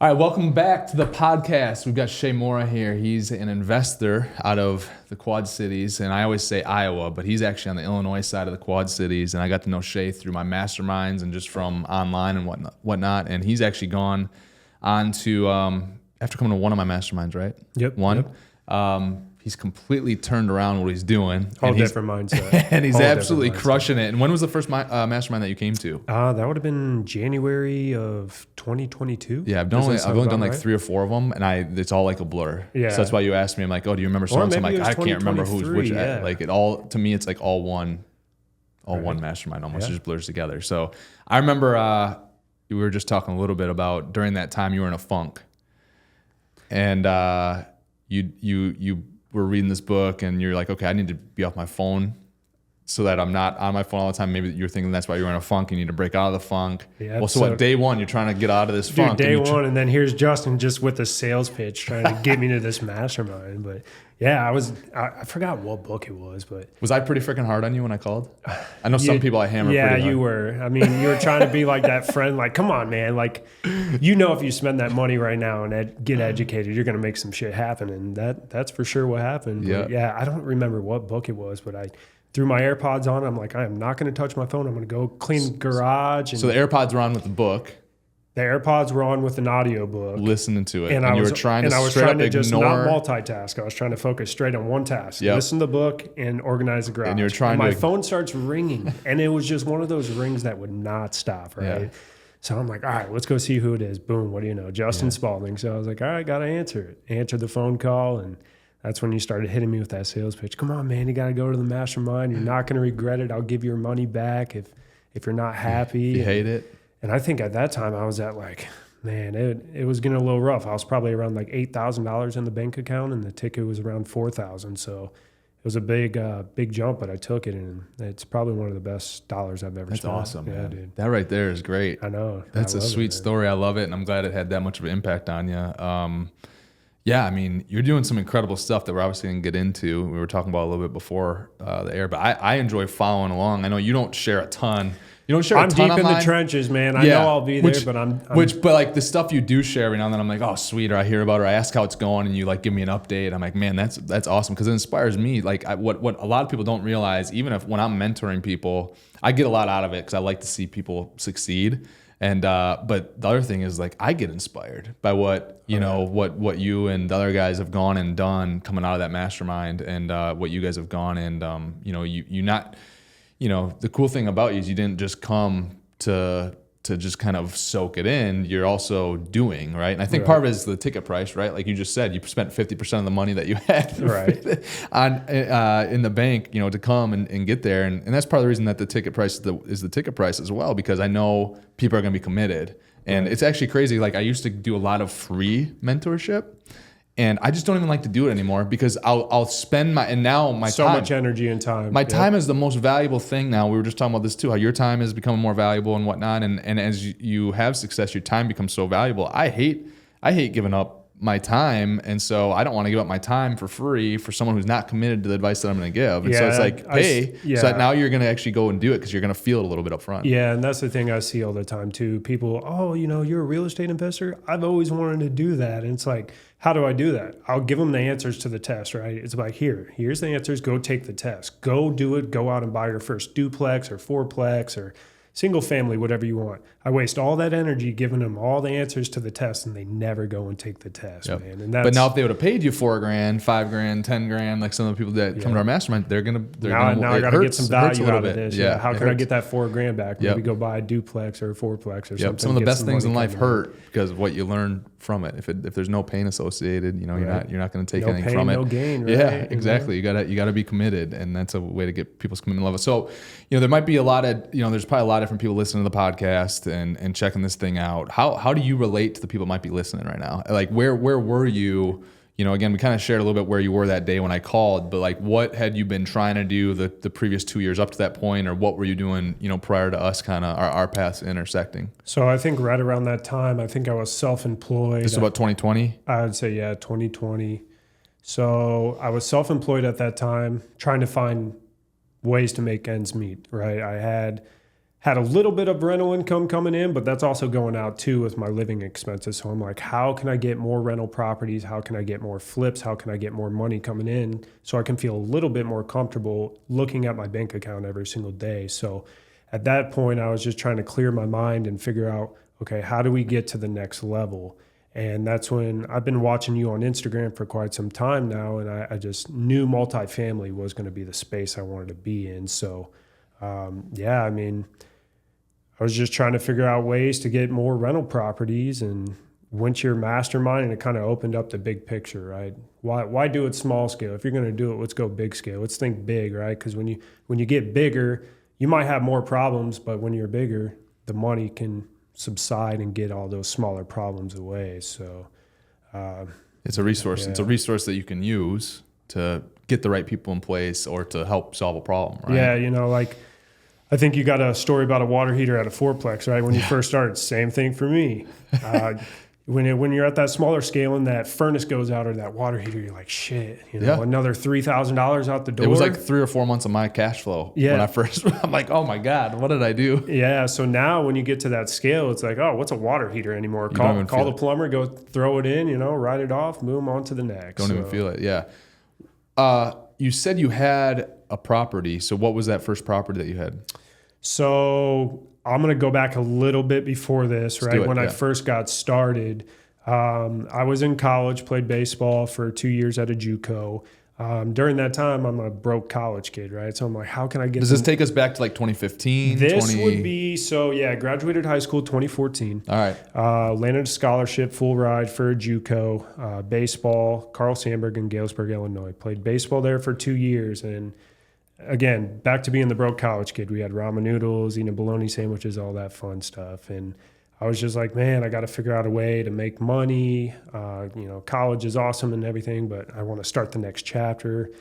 All right, welcome back to the podcast. We've got Shay Mora here. He's an investor out of the Quad Cities, and I always say Iowa, but he's actually on the Illinois side of the Quad Cities, and I got to know Shay through my masterminds and just from online and whatnot, and he's actually gone on to, after coming to one of my masterminds, right? Yep. One. Yep. He's completely turned around what he's doing. Whole different mindset. And he's absolutely crushing it. And when was the first mastermind that you came to? That would have been January of 2022. Yeah, I've only done like 3 or 4 of them, and it's all like a blur. Yeah. So that's why you asked me. I'm like, oh, do you remember so and so? I'm like, I can't remember who's which. Yeah. Like it all to me, it's like all one mastermind almost. It just blurs together. So I remember we were just talking a little bit about during that time you were in a funk, and you were reading this book and you're like, okay, I need to be off my phone so that I'm not on my phone all the time. Maybe you're thinking that's why you're in a funk. You need to break out of the funk. Yeah, well, so what, day one, you're trying to get out of this funk. Day one, and then here's Justin just with a sales pitch trying to get me to this mastermind. But yeah, I forgot what book it was, but. Was I pretty freaking hard on you when I called? I know some people I hammer pretty hard. Yeah, you were. I mean, you were trying to be like that friend, like, come on, man. Like, you know, if you spend that money right now and get educated, you're going to make some shit happen. And that's for sure what happened. Yeah. But yeah, I don't remember what book it was, but I threw my AirPods on. I'm like, I am not going to touch my phone. I'm going to go clean the garage. And so the AirPods were on with the book. The AirPods were on with an audio book. Listening to it. And you were trying to just not multitask. I was trying to focus straight on one task. Yep. Listen to the book and organize the garage. And you were trying my phone starts ringing. And it was just one of those rings that would not stop, right? Yeah. So I'm like, all right, let's go see who it is. Boom, what do you know? Justin Spaulding. So I was like, all right, got to answer it. Answered the phone call, and that's when you started hitting me with that sales pitch. Come on, man, you got to go to the mastermind. You're not going to regret it. I'll give you your money back if you're not happy. If you hate it. And I think at that time I was at like, man, it was getting a little rough. I was probably around like $8,000 in the bank account, and the ticket was around $4,000. So it was a big jump, but I took it, and it's probably one of the best dollars I've ever spent. That's awesome, yeah, man. Dude. That right there is great. I know. That's a sweet story. I love it, and I'm glad it had that much of an impact on you. Yeah, I mean, you're doing some incredible stuff that we're obviously going to get into. We were talking about a little bit before the air, but I enjoy following along. I know you don't share a ton. You don't share a ton I'm deep online. in the trenches, man. I know I'll be there, but but like the stuff you do share every now and then, I'm like, oh, sweet, or I hear about it, or I ask how it's going, and you like give me an update. I'm like, man, that's awesome, because it inspires me. Like what a lot of people don't realize, even if when I'm mentoring people, I get a lot out of it because I like to see people succeed. And but the other thing is, like, I get inspired by what what you and the other guys have gone and done coming out of that mastermind, and what you guys have gone and the cool thing about you is you didn't just come to just kind of soak it in. You're also doing, right? And I think part of it is the ticket price, right? Like you just said, you spent 50% of the money that you had on in the bank, to come and get there. And that's part of the reason that the ticket price is the ticket price as well, because I know people are going to be committed. And it's actually crazy. Like I used to do a lot of free mentorship, and I just don't even like to do it anymore, because I'll spend my so much energy and time. My time is the most valuable thing now. We were just talking about this too, how your time is becoming more valuable and whatnot. And as you have success, your time becomes so valuable. I hate giving up my time, and so I don't want to give up my time for free for someone who's not committed to the advice that I'm going to give. And so it's like, so that now you're going to actually go and do it because you're going to feel it a little bit up front. Yeah, and that's the thing I see all the time too. People, you're a real estate investor? I've always wanted to do that. And it's like, how do I do that? I'll give them the answers to the test, right? It's like, here's the answers. Go take the test. Go do it. Go out and buy your first duplex or fourplex or single family, whatever you want. I waste all that energy giving them all the answers to the test, and they never go and take the test, man. And but now if they would have paid you $4,000, $5,000, $10,000, like some of the people that come to our mastermind, they're gonna now I got to get some value out of this. Yeah. How can I get that $4,000 back? Maybe go buy a duplex or a fourplex or something. Some of the best things in life hurt because of what you learn from it. If there's no pain associated, you're not going to take anything from it. No gain, right? Yeah, exactly. You got to be committed, and that's a way to get people's commitment level. So, there might be a lot of there's probably a lot of different people listening to the podcast and checking this thing out. How do you relate to the people that might be listening right now? Like where were you? Again, we kind of shared a little bit where you were that day when I called, but like what had you been trying to do the previous 2 years up to that point, or what were you doing, prior to us kind of our paths intersecting? So I think right around that time, I think I was self-employed. This is about 2020? I would say, 2020. So I was self-employed at that time, trying to find ways to make ends meet, right? I had had a little bit of rental income coming in, but that's also going out too with my living expenses. So I'm like, how can I get more rental properties? How can I get more flips? How can I get more money coming in so I can feel a little bit more comfortable looking at my bank account every single day? So at that point, I was just trying to clear my mind and figure out, okay, how do we get to the next level? And that's when I've been watching you on Instagram for quite some time now, and I just knew multifamily was going to be the space I wanted to be in. So, yeah, I mean, I was just trying to figure out ways to get more rental properties and went to your mastermind, and it kind of opened up the big picture, right? Why do it small scale? If you're going to do it, let's go big scale. Let's think big, right? Because when you get bigger, you might have more problems, but when you're bigger, the money can subside and get all those smaller problems away. So it's a resource. Yeah. It's a resource that you can use to get the right people in place or to help solve a problem, right? Yeah, you know, like I think you got a story about a water heater at a fourplex, right? When you first started, same thing for me. When you're at that smaller scale and that furnace goes out or that water heater, you're like, shit, you know, another $3,000 out the door. It was like 3 or 4 months of my cash flow when I first, I'm like, oh my God, what did I do? Yeah. So now when you get to that scale, it's like, oh, what's a water heater anymore? Call the plumber, go throw it in, you know, write it off, move on to the next. Don't even feel it. Yeah. You said you had a property. So what was that first property that you had? So I'm going to go back a little bit before this, right? When I first got started, I was in college, played baseball for 2 years at a JUCO. During that time, I'm a broke college kid, right? So I'm like, how can I get... Does this take us back to like 2015? Would be, I graduated high school 2014. All right. Landed a scholarship, full ride for a JUCO, baseball, Carl Sandburg in Galesburg, Illinois. Played baseball there for 2 years, and again, back to being the broke college kid. We had ramen noodles, eating bologna sandwiches, all that fun stuff. And I was just like, man, I got to figure out a way to make money. College is awesome and everything, but I want to start the next chapter.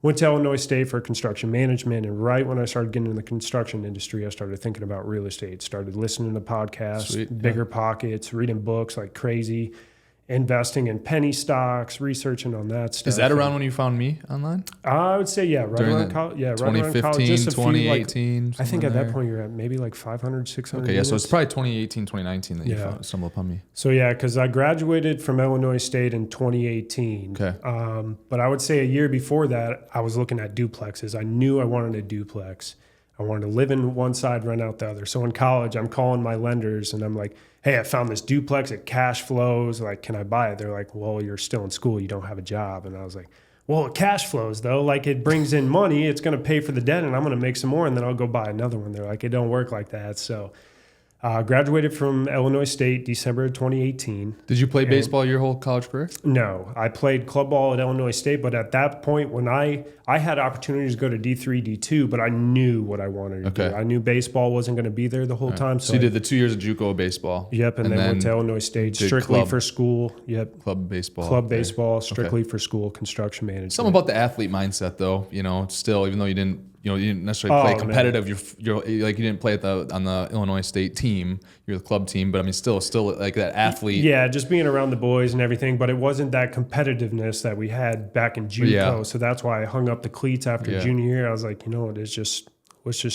Went to Illinois State for construction management. And right when I started getting in the construction industry, I started thinking about real estate, started listening to podcasts, Bigger Pockets, reading books like crazy, investing in penny stocks, researching on that stuff. Is that around when you found me online? I would say, right around college. Yeah, right 2015, around college. Just 2018. I think at that point you're at maybe like 500, 600 Okay, units. so it's probably 2018, 2019 that you stumbled upon me. So yeah, because I graduated from Illinois State in 2018. Okay. But I would say a year before that, I was looking at duplexes. I knew I wanted a duplex. I wanted to live in one side, rent out the other. So in college, I'm calling my lenders and I'm like, hey, I found this duplex. It cash flows. Like, can I buy it? They're like, well, you're still in school. You don't have a job. And I was like, well, it cash flows though. Like it brings in money. It's going to pay for the debt and I'm going to make some more and then I'll go buy another one. They're like, it don't work like that. So graduated from Illinois State December of 2018. Did you play baseball your whole college career? No, I played club ball at Illinois State, but at that point when I had opportunities to go to D3, D2, but I knew what I wanted to do. I knew baseball wasn't going to be there the whole time. So you did the 2 years of JUCO baseball. Yep, and then went to Illinois State strictly for school. Yep. Club baseball. Club baseball, strictly for school, construction management. Something about the athlete mindset though, still, even though you didn't necessarily play competitive. You're like you didn't play on the Illinois State team. You're the club team, but I mean, still like that athlete. Yeah, just being around the boys and everything. But it wasn't that competitiveness that we had back in JUCO. Yeah. So that's why I hung up the cleats after junior year. I was like, let's just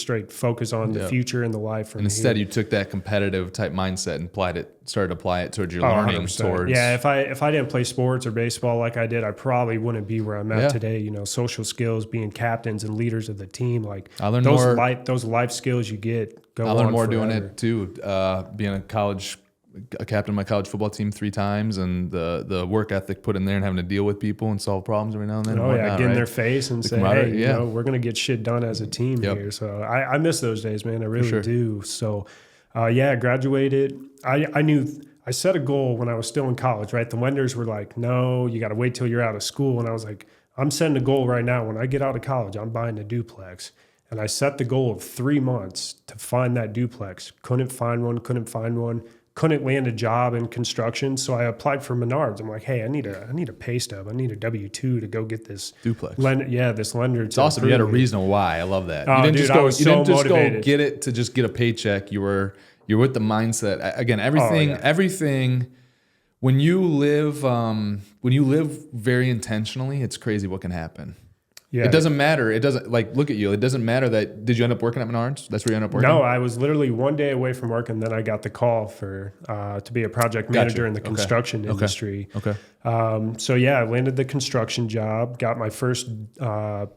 straight focus on the future and the life. And instead, you took that competitive type mindset and started to apply it towards your learning. 100%. Towards if I didn't play sports or baseball like I did, I probably wouldn't be where I'm at today. Social skills, being captains and leaders of the team, like I learned those life skills you get. I learned more doing it too. Being a captain of my college football team 3 times, and the work ethic put in there, and having to deal with people and solve problems every now and then. Get in their face and say, hey, we're going to get shit done as a team here. So I miss those days, man. I really do. So graduated. I set a goal when I was still in college, right? The lenders were like, no, you got to wait till you're out of school. And I was like, I'm setting a goal right now. When I get out of college, I'm buying a duplex. And I set the goal of 3 months to find that duplex. Couldn't find one. Couldn't land a job in construction, so I applied for Menards. I'm like, hey, I need a pay stub. I need a W-2 to go get this duplex. This lender. It's awesome. You had a reason why. I love that. You didn't just go get it to just get a paycheck. You're with the mindset. Again, everything. When you live very intentionally, it's crazy what can happen. Yeah. It doesn't matter. It doesn't, like, look at you. It doesn't matter that, did you end up working at Menards? That's where you end up working? No, I was literally one day away from work, and then I got the call for to be a project manager in the construction industry. Okay. So yeah, I landed the construction job, got my first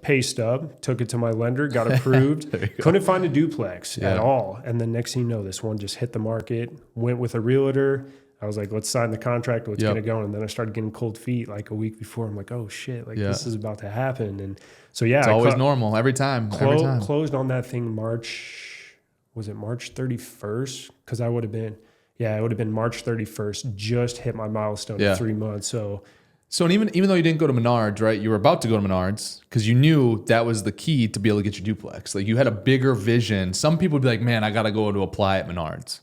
pay stub, took it to my lender, got approved. Couldn't find a duplex at all. And then next thing you know, this one just hit the market, went with a realtor. I was like, let's sign the contract, let's get it going. And then I started getting cold feet like a week before. I'm like, oh shit, like this is about to happen. And so yeah, it's always normal every time. Closed on that thing March 31st? Because it would have been March 31st, just hit my milestone of 3 months. So even though you didn't go to Menards, right? You were about to go to Menards because you knew that was the key to be able to get your duplex. Like you had a bigger vision. Some people would be like, man, I got to go to apply at Menards.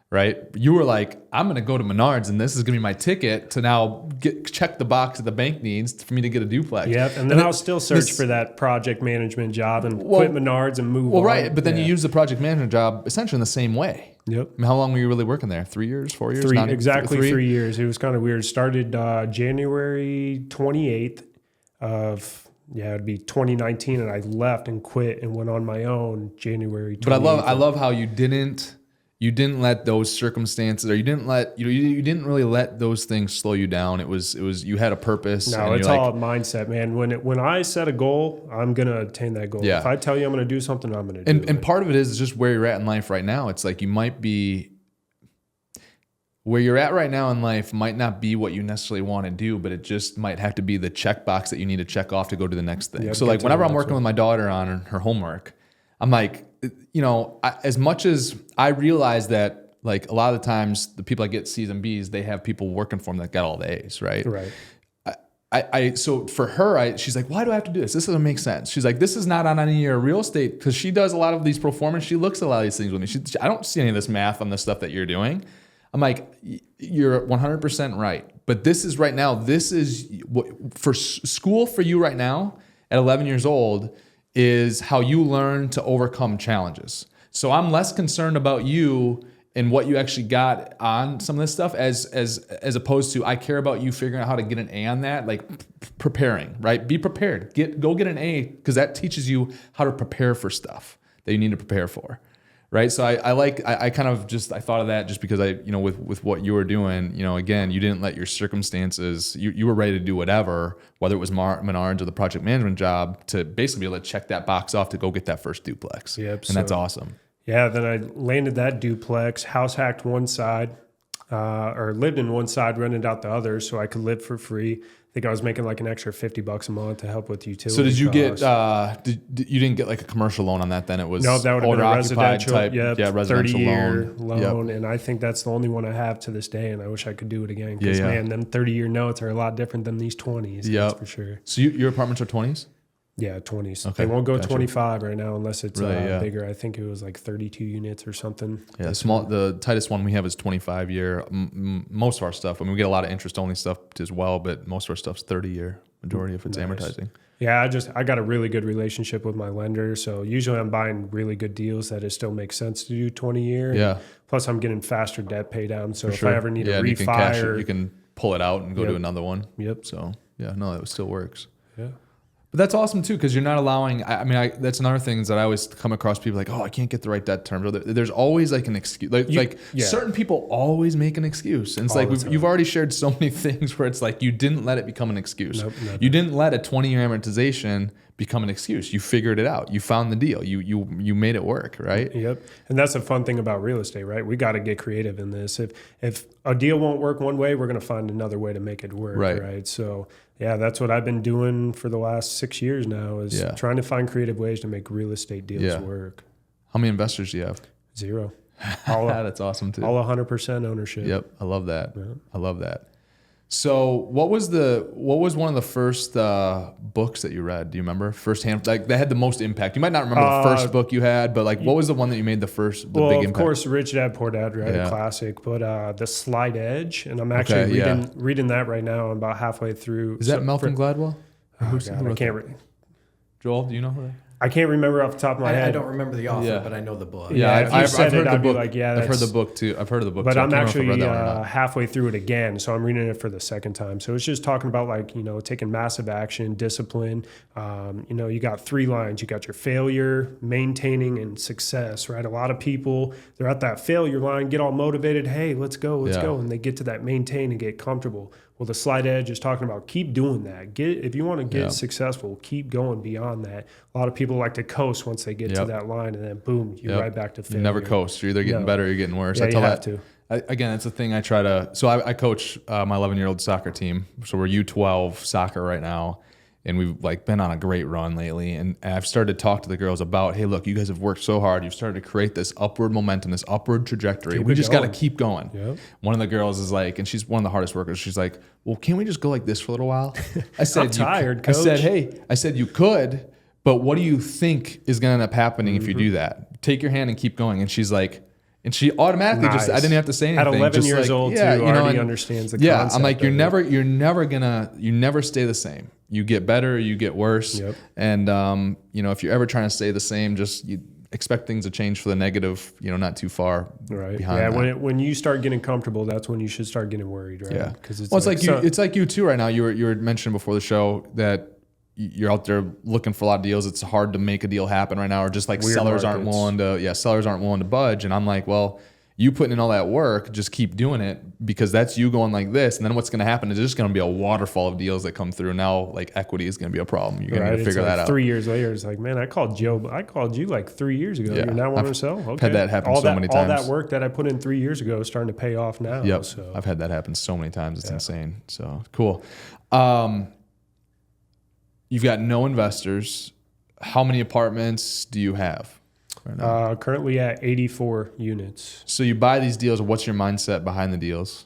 Right? You were like, I'm going to go to Menards and this is going to be my ticket to now check the box that the bank needs for me to get a duplex. Yep. And then I'll still search for that project management job and quit Menards and move on. Right. But then you use the project management job essentially in the same way. Yep. I mean, how long were you really working there? 3 years, 4 years? Exactly 3 years. It was kind of weird. Started January 28th of, it'd be 2019. And I left and quit and went on my own January 28th. But I love how you didn't let those circumstances, or you didn't really let those things slow you down. It was you had a purpose. No, it's all mindset, man. When I set a goal, I'm gonna attain that goal. Yeah. If I tell you I'm gonna do something, I'm gonna do it. And part of it is just where you're at in life right now. It's like you might be where you're at right now in life might not be what you necessarily want to do, but it just might have to be the checkbox that you need to check off to go to the next thing. So like whenever I'm working with my daughter on her homework, I'm like, as much as I realize that, like a lot of the times the people that get C's and B's, they have people working for them that got all the A's, right? Right. So for her, she's like, why do I have to do this? This doesn't make sense. She's like, this is not on any of your real estate, because she does a lot of these performance. She looks at a lot of these things with me. I don't see any of this math on the stuff that you're doing. I'm like, you're 100% right. But this is right now, this is what for school for you right now at 11 years old is how you learn to overcome challenges. So I'm less concerned about you and what you actually got on some of this stuff as opposed to I care about you figuring out how to get an A on that, like preparing, right? Be prepared. Go get an A, because that teaches you how to prepare for stuff that you need to prepare for. Right. So I kind of just, I thought of that just because with what you were doing, again, you didn't let your circumstances, you were ready to do whatever, whether it was Menards or the project management job, to basically be able to check that box off to go get that first duplex. Yep. And that's awesome. Yeah. Then I landed that duplex, house hacked one side, or lived in one side, rented out the other so I could live for free. I think I was making like an extra $50 a month to help with utilities. So did you get? You didn't get like a commercial loan on that? Then it was no, that would have been a residential type, residential 30-year loan, and I think that's the only one I have to this day. And I wish I could do it again, because man, them 30-year notes are a lot different than these 20s. That's for sure. So your apartments are 20s? Yeah, 20s. Okay, they won't go 25 right now unless it's really, bigger. I think it was like 32 units or something. Yeah, the tightest one we have is 25-year. Most of our stuff, I mean, we get a lot of interest-only stuff as well, but most of our stuff's 30-year, majority if it's amortizing. Yeah, I got a really good relationship with my lender, so usually I'm buying really good deals that it still makes sense to do 20-year. Yeah. Plus, I'm getting faster debt pay down, so if I ever need a refi, you can pull it out and go to another one. Yep. So it still works. Yeah. But that's awesome too, because you're not allowing. That's another thing is that I always come across people like, oh, I can't get the right debt terms. There's always like an excuse. Certain people always make an excuse, and it's like you've already shared so many things where it's like you didn't let it become an excuse. Nope, you didn't let a 20-year amortization become an excuse. You figured it out. You found the deal. You made it work, right? Yep. And that's the fun thing about real estate, right? We got to get creative in this. If a deal won't work one way, we're going to find another way to make it work, right? So yeah, that's what I've been doing for the last 6 years now, is trying to find creative ways to make real estate deals work. How many investors do you have? 0. That's awesome too. All 100% ownership. Yep. I love that. Yeah. I love that. So what was one of the first books that you read? Do you remember? Firsthand, like that had the most impact. You might not remember the first book you had, but like what was the one that you made the big impact? Of course, Rich Dad Poor Dad, right? A classic. But The Slight Edge, and I'm actually reading that right now. I'm about halfway through. Is that Malcolm Gladwell? I can't read. Joel, do you know who that? I can't remember off the top of my head. I don't remember the author, but I know the book. Yeah, I've heard the book. Like, yeah, I've heard the book too. I've heard of the book, but too. I'm actually halfway through it again, so I'm reading it for the second time. So it's just talking about like, you know, taking massive action, discipline. You know, you got 3 lines. You got your failure, maintaining, and success. Right? A lot of people, they're at that failure line, get all motivated. Hey, let's go, and they get to that maintain and get comfortable. Well, the slight edge is talking about keep doing that. If you want to get successful, keep going beyond that. A lot of people like to coast once they get to that line, and then boom, you're right back to failure. You never coast. You're either getting better or you're getting worse. Yeah, I tell you have to. Again, it's a thing I try to. So I coach my 11-year-old soccer team. So we're U12 soccer right now, and we've like been on a great run lately. And I've started to talk to the girls about, hey, look, you guys have worked so hard. You've started to create this upward momentum, this upward trajectory. We just got to keep going. Yep. One of the girls is like, and she's one of the hardest workers. She's like, well, can't we just go like this for a little while? I said, I'm tired, Coach. I said, you could, but what do you think is going to end up happening if you do that? Take your hand and keep going. And she's like, and she automatically I didn't have to say anything. At 11 just years like, old, already understands the concept. I'm like, you never stay the same. You get better, you get worse. Yep. And, you know, if you're ever trying to stay the same, just you expect things to change for the negative, you know, not too far behind that. When you start getting comfortable, that's when you should start getting worried, right? Yeah. Because it's like you too right now. You were mentioning before the show that you're out there looking for a lot of deals. It's hard to make a deal happen right now, or just like sellers aren't willing to budge. And I'm like, well, you putting in all that work, just keep doing it, because that's you going like this. And then what's going to happen is there's just going to be a waterfall of deals that come through. Now, like, equity is going to be a problem. You're going to need to figure that out. 3 years later, it's like, man, I called you like 3 years ago. Yeah. You're now wanting to sell? Okay. Had that happen so many times. All that work that I put in 3 years ago is starting to pay off now. Yep. So. I've had that happen so many times. It's insane. So, cool. You've got no investors. How many apartments do you have right now? Currently at 84 units. So you buy these deals. What's your mindset behind the deals?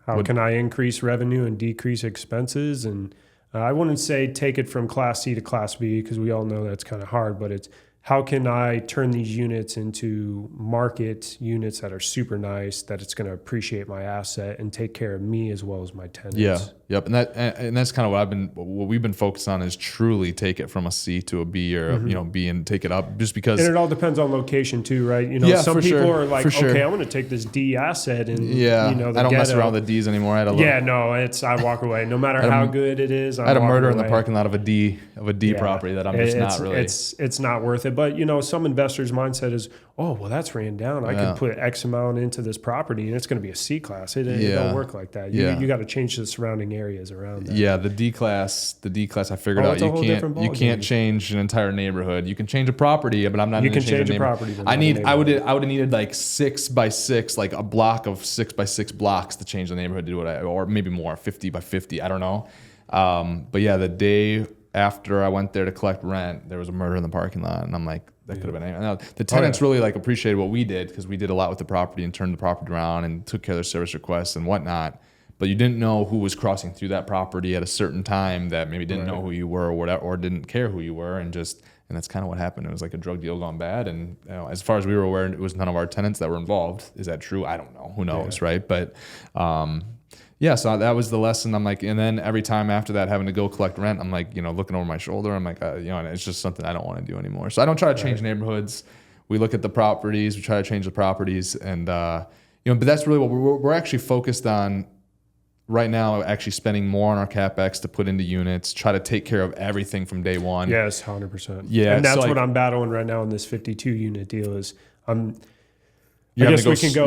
How can I increase revenue and decrease expenses? And I wouldn't say take it from Class C to Class B, because we all know that's kind of hard, but it's how can I turn these units into market units that are super nice, that it's going to appreciate my asset and take care of me as well as my tenants. Yeah. Yep. And that's kind of what we've been focused on, is truly take it from a C to a B, or you know, B and take it up, just because. And it all depends on location too, right? You know, some people are like, okay, I'm going to take this D asset and you know, I don't mess around with the D's anymore. I walk away. No matter how good it is. I had a murder in the parking lot of a D property that I'm just not really. It's not worth it. But you know, some investors' mindset is, oh, well, that's ran down. I can put X amount into this property and it's going to be a C class. It don't work like that. You got to change the surrounding areas around that. Yeah, the D class I figured out you can't change an entire neighborhood. You can change a property, but I'm not going to change a property. I would have needed like 6 by 6, like a block of 6 by 6 blocks to change the neighborhood to do or maybe more, 50 by 50. I don't know. But yeah, the day after I went there to collect rent, there was a murder in the parking lot, and I'm like, that could have been. Now, the tenants really like appreciated what we did, because we did a lot with the property and turned the property around and took care of their service requests and whatnot. But you didn't know who was crossing through that property at a certain time that maybe didn't know who you were, or whatever, or didn't care who you were, and that's kind of what happened. It was like a drug deal gone bad, and you know, as far as we were aware, it was none of our tenants that were involved. Is that true? I don't know. Who knows, right? But so that was the lesson. I'm like, and then every time after that, having to go collect rent, I'm like, you know, looking over my shoulder. I'm like, you know, and it's just something I don't want to do anymore. So I don't try to change neighborhoods. We look at the properties. We try to change the properties, and you know, but that's really what we're actually focused on right now. Actually, spending more on our capex to put into units. Try to take care of everything from day one. Yes, 100%. Yeah, and that's what I'm battling right now in this 52 unit deal. Is You're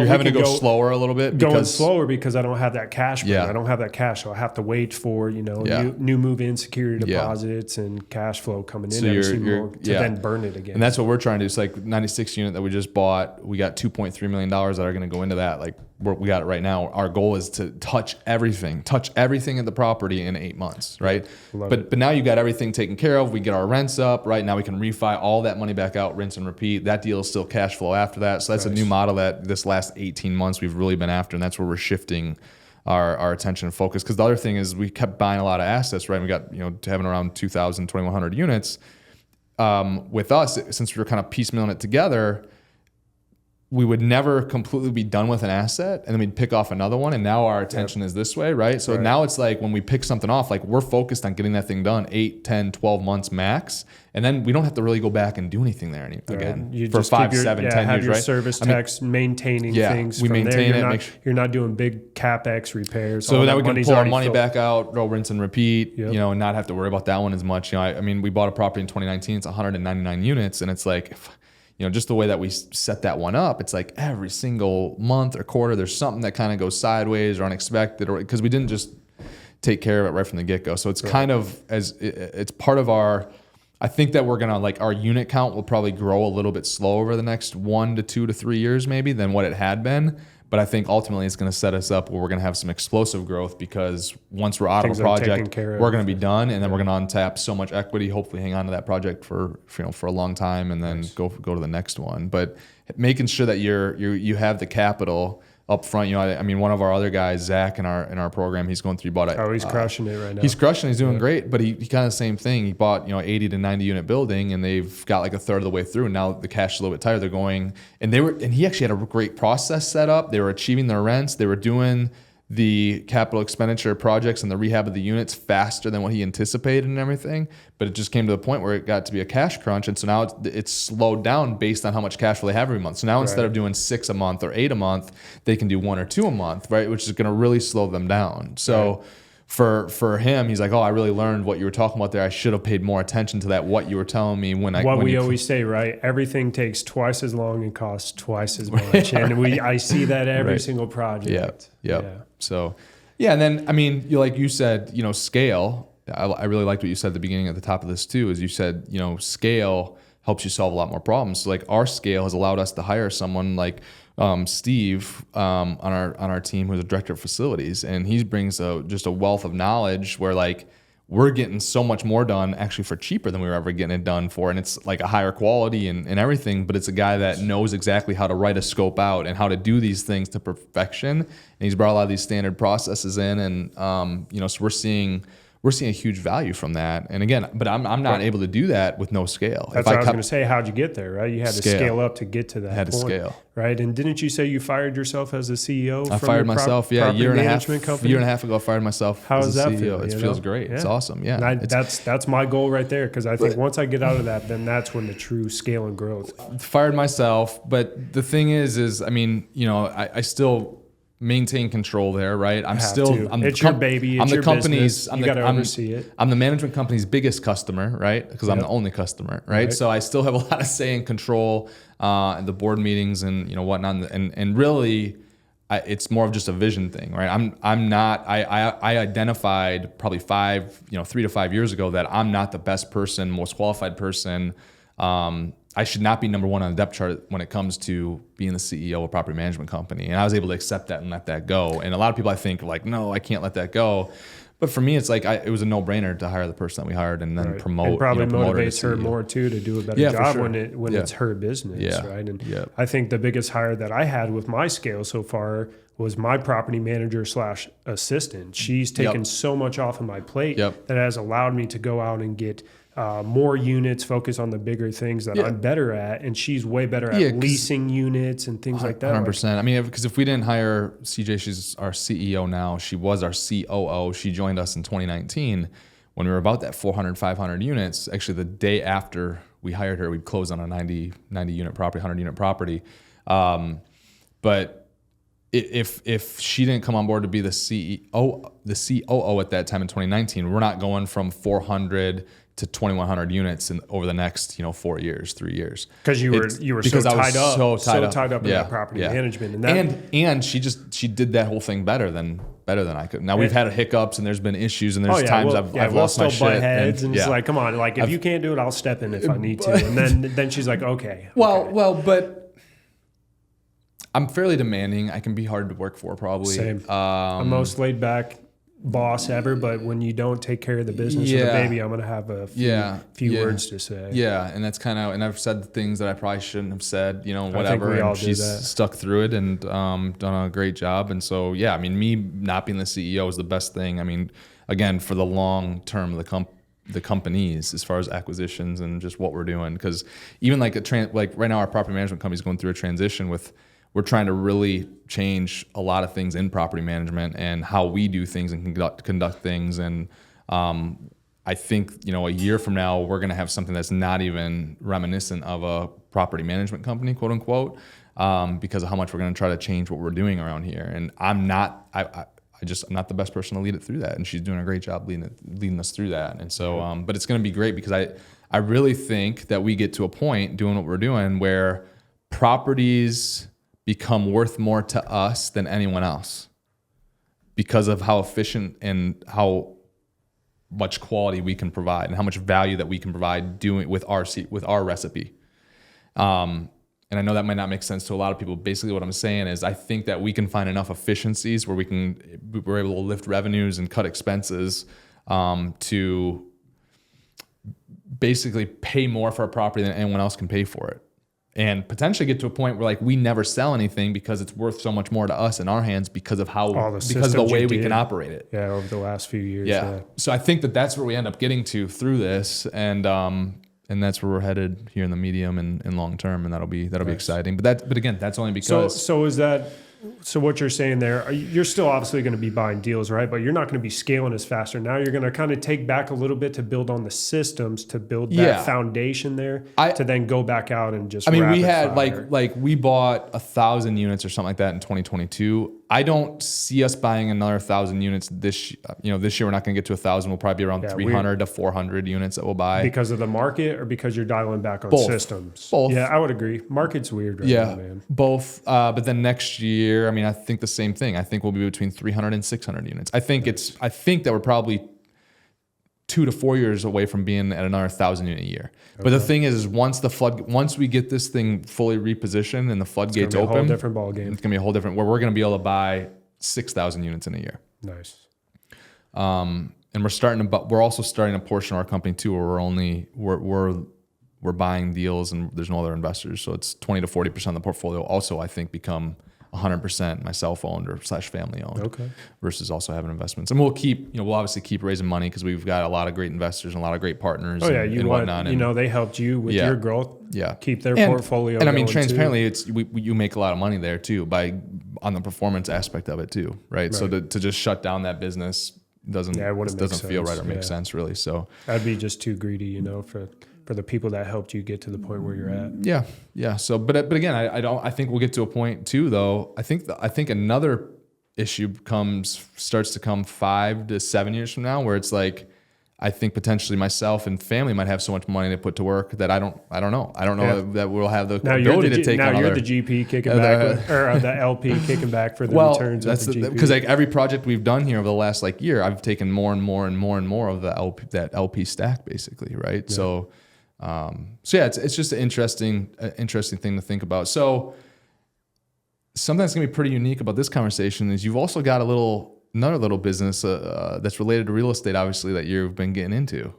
having to go slower a little bit. Going slower because I don't have that cash burn. I don't have that cash, so I have to wait for new move-in security deposits and cash flow coming in every single month to then burn it again. And that's what we're trying to do. It's like 96 unit that we just bought. We got $2.3 million that are going to go into that. Like we got it right now. Our goal is to touch everything at the property in 8 months, right? But now you got everything taken care of. We get our rents up, right? Now we can refi all that money back out, rinse and repeat. That deal is still cash flow after that. So that's a new model that this last 18 months we've really been after, and that's where we're shifting our attention and focus. Because the other thing is we kept buying a lot of assets, right? We got, you know, having around 2,000, 2,100 units. With us, since we were kind of piecemealing it together, we would never completely be done with an asset, and then we'd pick off another one. And now our attention is this way, right? So now it's like when we pick something off, like we're focused on getting that thing done 8, 10, 12 months max. And then we don't have to really go back and do anything there again You for just 5, keep 7, 10 have years, your right? service techs maintaining things. We from maintain there. it. You're not doing big CapEx repairs. So now we can pull our money back out, roll, rinse, and repeat, you know, and not have to worry about that one as much. You know, I mean, we bought a property in 2019. It's 199 units, and it's like, you know, just the way that we set that one up, it's like every single month or quarter, there's something that kind of goes sideways or unexpected, or because we didn't just take care of it right from the get-go. So it's kind of it's part of our. I think that we're gonna our unit count will probably grow a little bit slower over the next 1 to 2 to 3 years maybe than what it had been. But I think ultimately it's going to set us up where we're going to have some explosive growth, because once we're out of a project, we're going to be done, and then we're going to untap so much equity, hopefully hang on to that project for a long time, and then go to the next one. But making sure that you have the capital up front. You know, I mean, one of our other guys, Zach, in our program, he's going through. He bought he's crushing it right now. He's crushing. He's doing great. But he kind of the same thing. He bought 80 to 90 unit building, and they've got like a third of the way through. And now the cash is a little bit tighter. They're going, and he actually had a great process set up. They were achieving their rents. They were doing the capital expenditure projects and the rehab of the units faster than what he anticipated and everything. But it just came to the point where it got to be a cash crunch. And so now it's slowed down based on how much cash flow they have every month. So now instead of doing 6 a month or 8 a month, they can do 1 or 2 a month, right? Which is going to really slow them down. So for him, he's like, oh, I really learned what you were talking about there. I should have paid more attention to that, what you were telling me when we always say, right? Everything takes twice as long and costs twice as much. And I see that every single project. Yeah. So, and then, I mean, like you said, scale. I really liked what you said at the beginning, at the top of this too, is you said, scale helps you solve a lot more problems. So like our scale has allowed us to hire someone like Steve on our team, who's a director of facilities, and he brings just a wealth of knowledge where like we're getting so much more done actually for cheaper than we were ever getting it done for. And it's like a higher quality and everything, but it's a guy that knows exactly how to write a scope out and how to do these things to perfection. And he's brought a lot of these standard processes in, and so we're seeing a huge value from that. And again, but I'm not able to do that with no scale. That's what I was going to say. How'd you get there, right? You had to scale up to get to that point. Had to scale. Right? And didn't you say you fired yourself as the CEO? I fired myself, a year and a half ago. I fired myself. How does that feel? It feels great. Yeah. It's awesome. Yeah. And that's my goal right there, because I think once I get out of that, then that's when the true scale and growth. Fired myself, but the thing is I mean, I still maintain control there, right? It's your baby. It's your business. You got to oversee it. I'm the management company's biggest customer, right? Because I'm the only customer, right? So I still have a lot of say and control in the board meetings and whatnot. And really, it's more of just a vision thing, right? I identified probably 3 to 5 years ago that I'm not the best person, most qualified person. I should not be number one on the depth chart when it comes to being the CEO of a property management company. And I was able to accept that and let that go. And a lot of people, I think, are like, no, I can't let that go. But for me, it's like it was a no-brainer to hire the person that we hired and then promote. And probably motivates her more too to do a better job when it's her business, right? And I think the biggest hire that I had with my scale so far was my property manager / assistant. She's taken so much off of my plate that has allowed me to go out and get more units, focus on the bigger things that I'm better at, and she's way better at leasing units and things like that. 100%. I mean, because if we didn't hire CJ, she's our CEO now. She was our COO. She joined us in 2019 when we were about that 400, 500 units. Actually, the day after we hired her, we closed on a 90 unit property, 100 unit property. But if she didn't come on board to be the COO at that time in 2019, we're not going from 400 to 2,100 units over the next 4 years, 3 years. Because you were so tied up in that property management, and she did that whole thing better than I could. Now we've had hiccups and there's been issues and there's times I've lost my shit. Heads and it's like, come on, like if you can't do it, I'll step in if I need to. And then she's like, okay. Well, but I'm fairly demanding. I can be hard to work for, probably. Same. I'm most laid back boss ever, but when you don't take care of the business of the baby, I'm going to have a few words to say. Yeah, and that's kind of, and I've said things that I probably shouldn't have said, whatever. And she's stuck through it and done a great job. And so, me not being the CEO is the best thing. I mean, again, for the long term of the the companies as far as acquisitions and just what we're doing. Because even like like right now, our property management company is going through a transition we're trying to really change a lot of things in property management and how we do things and conduct things. And I think, a year from now, we're going to have something that's not even reminiscent of a property management company, quote unquote, because of how much we're going to try to change what we're doing around here. And I'm not the best person to lead it through that. And she's doing a great job leading us through that. And so, but it's going to be great because I really think that we get to a point doing what we're doing where properties become worth more to us than anyone else because of how efficient and how much quality we can provide and how much value that we can provide doing with our recipe. And I know that might not make sense to a lot of people. Basically what I'm saying is I think that we can find enough efficiencies where we're able to lift revenues and cut expenses to basically pay more for our property than anyone else can pay for it. And potentially get to a point where like we never sell anything because it's worth so much more to us in our hands because of the way we can operate it. Yeah, over the last few years. Yeah. So I think that's where we end up getting to through this, and that's where we're headed here in the medium and long term, and that'll be nice. Exciting. But again, that's only because. So what you're saying there, you're still obviously going to be buying deals, right? But you're not going to be scaling as faster. Now you're going to kind of take back a little bit to build on the systems, to build that foundation there, to then go back out and just. We had like we bought 1,000 units or something like that in 2022. I don't see us buying another 1,000 units this year. We're not going to get to 1,000. We'll probably be around 300 to 400 units that we'll buy. Because of the market or because you're dialing back on systems? Both. Yeah, I would agree. Market's weird right now, man. Both. But then next year, I think the same thing. I think we'll be between 300 and 600 units. I think that we're probably 2 to 4 years away from being at another 1,000 unit a year. Okay. But the thing is once we get this thing fully repositioned and the floodgates open, it's going to be a whole different ballgame. It's going to be a whole different, where we're going to be able to buy 6,000 units in a year. Nice. And we're also starting a portion of our company too, where we're buying deals and there's no other investors. So it's 20 to 40% of the portfolio also, I think, become 100% myself owned or /family owned. Okay. Versus also having investments. And we'll obviously keep raising money because we've got a lot of great investors and a lot of great partners. And whatnot. They helped you with your growth. Yeah. Keep their portfolio. And transparently, you make a lot of money there too on the performance aspect of it too, right? So to just shut down that business doesn't feel right or make sense really. So that'd be just too greedy, for the people that helped you get to the point where you're at. Yeah. So, but again, I think we'll get to a point too, though. I think another issue starts to come 5 to 7 years from now, where it's like, I think potentially myself and family might have so much money to put to work that I don't know. I don't know that we'll have the ability to take. Now you're the GP kicking back, or the LP kicking back for the returns. That's of the GP. Because like every project we've done here over the last year, I've taken more and more and more and more of that LP stack, basically, right? Yeah. So it's just an interesting thing to think about. So something that's gonna be pretty unique about this conversation is you've also got another little business that's related to real estate, obviously, that you've been getting into.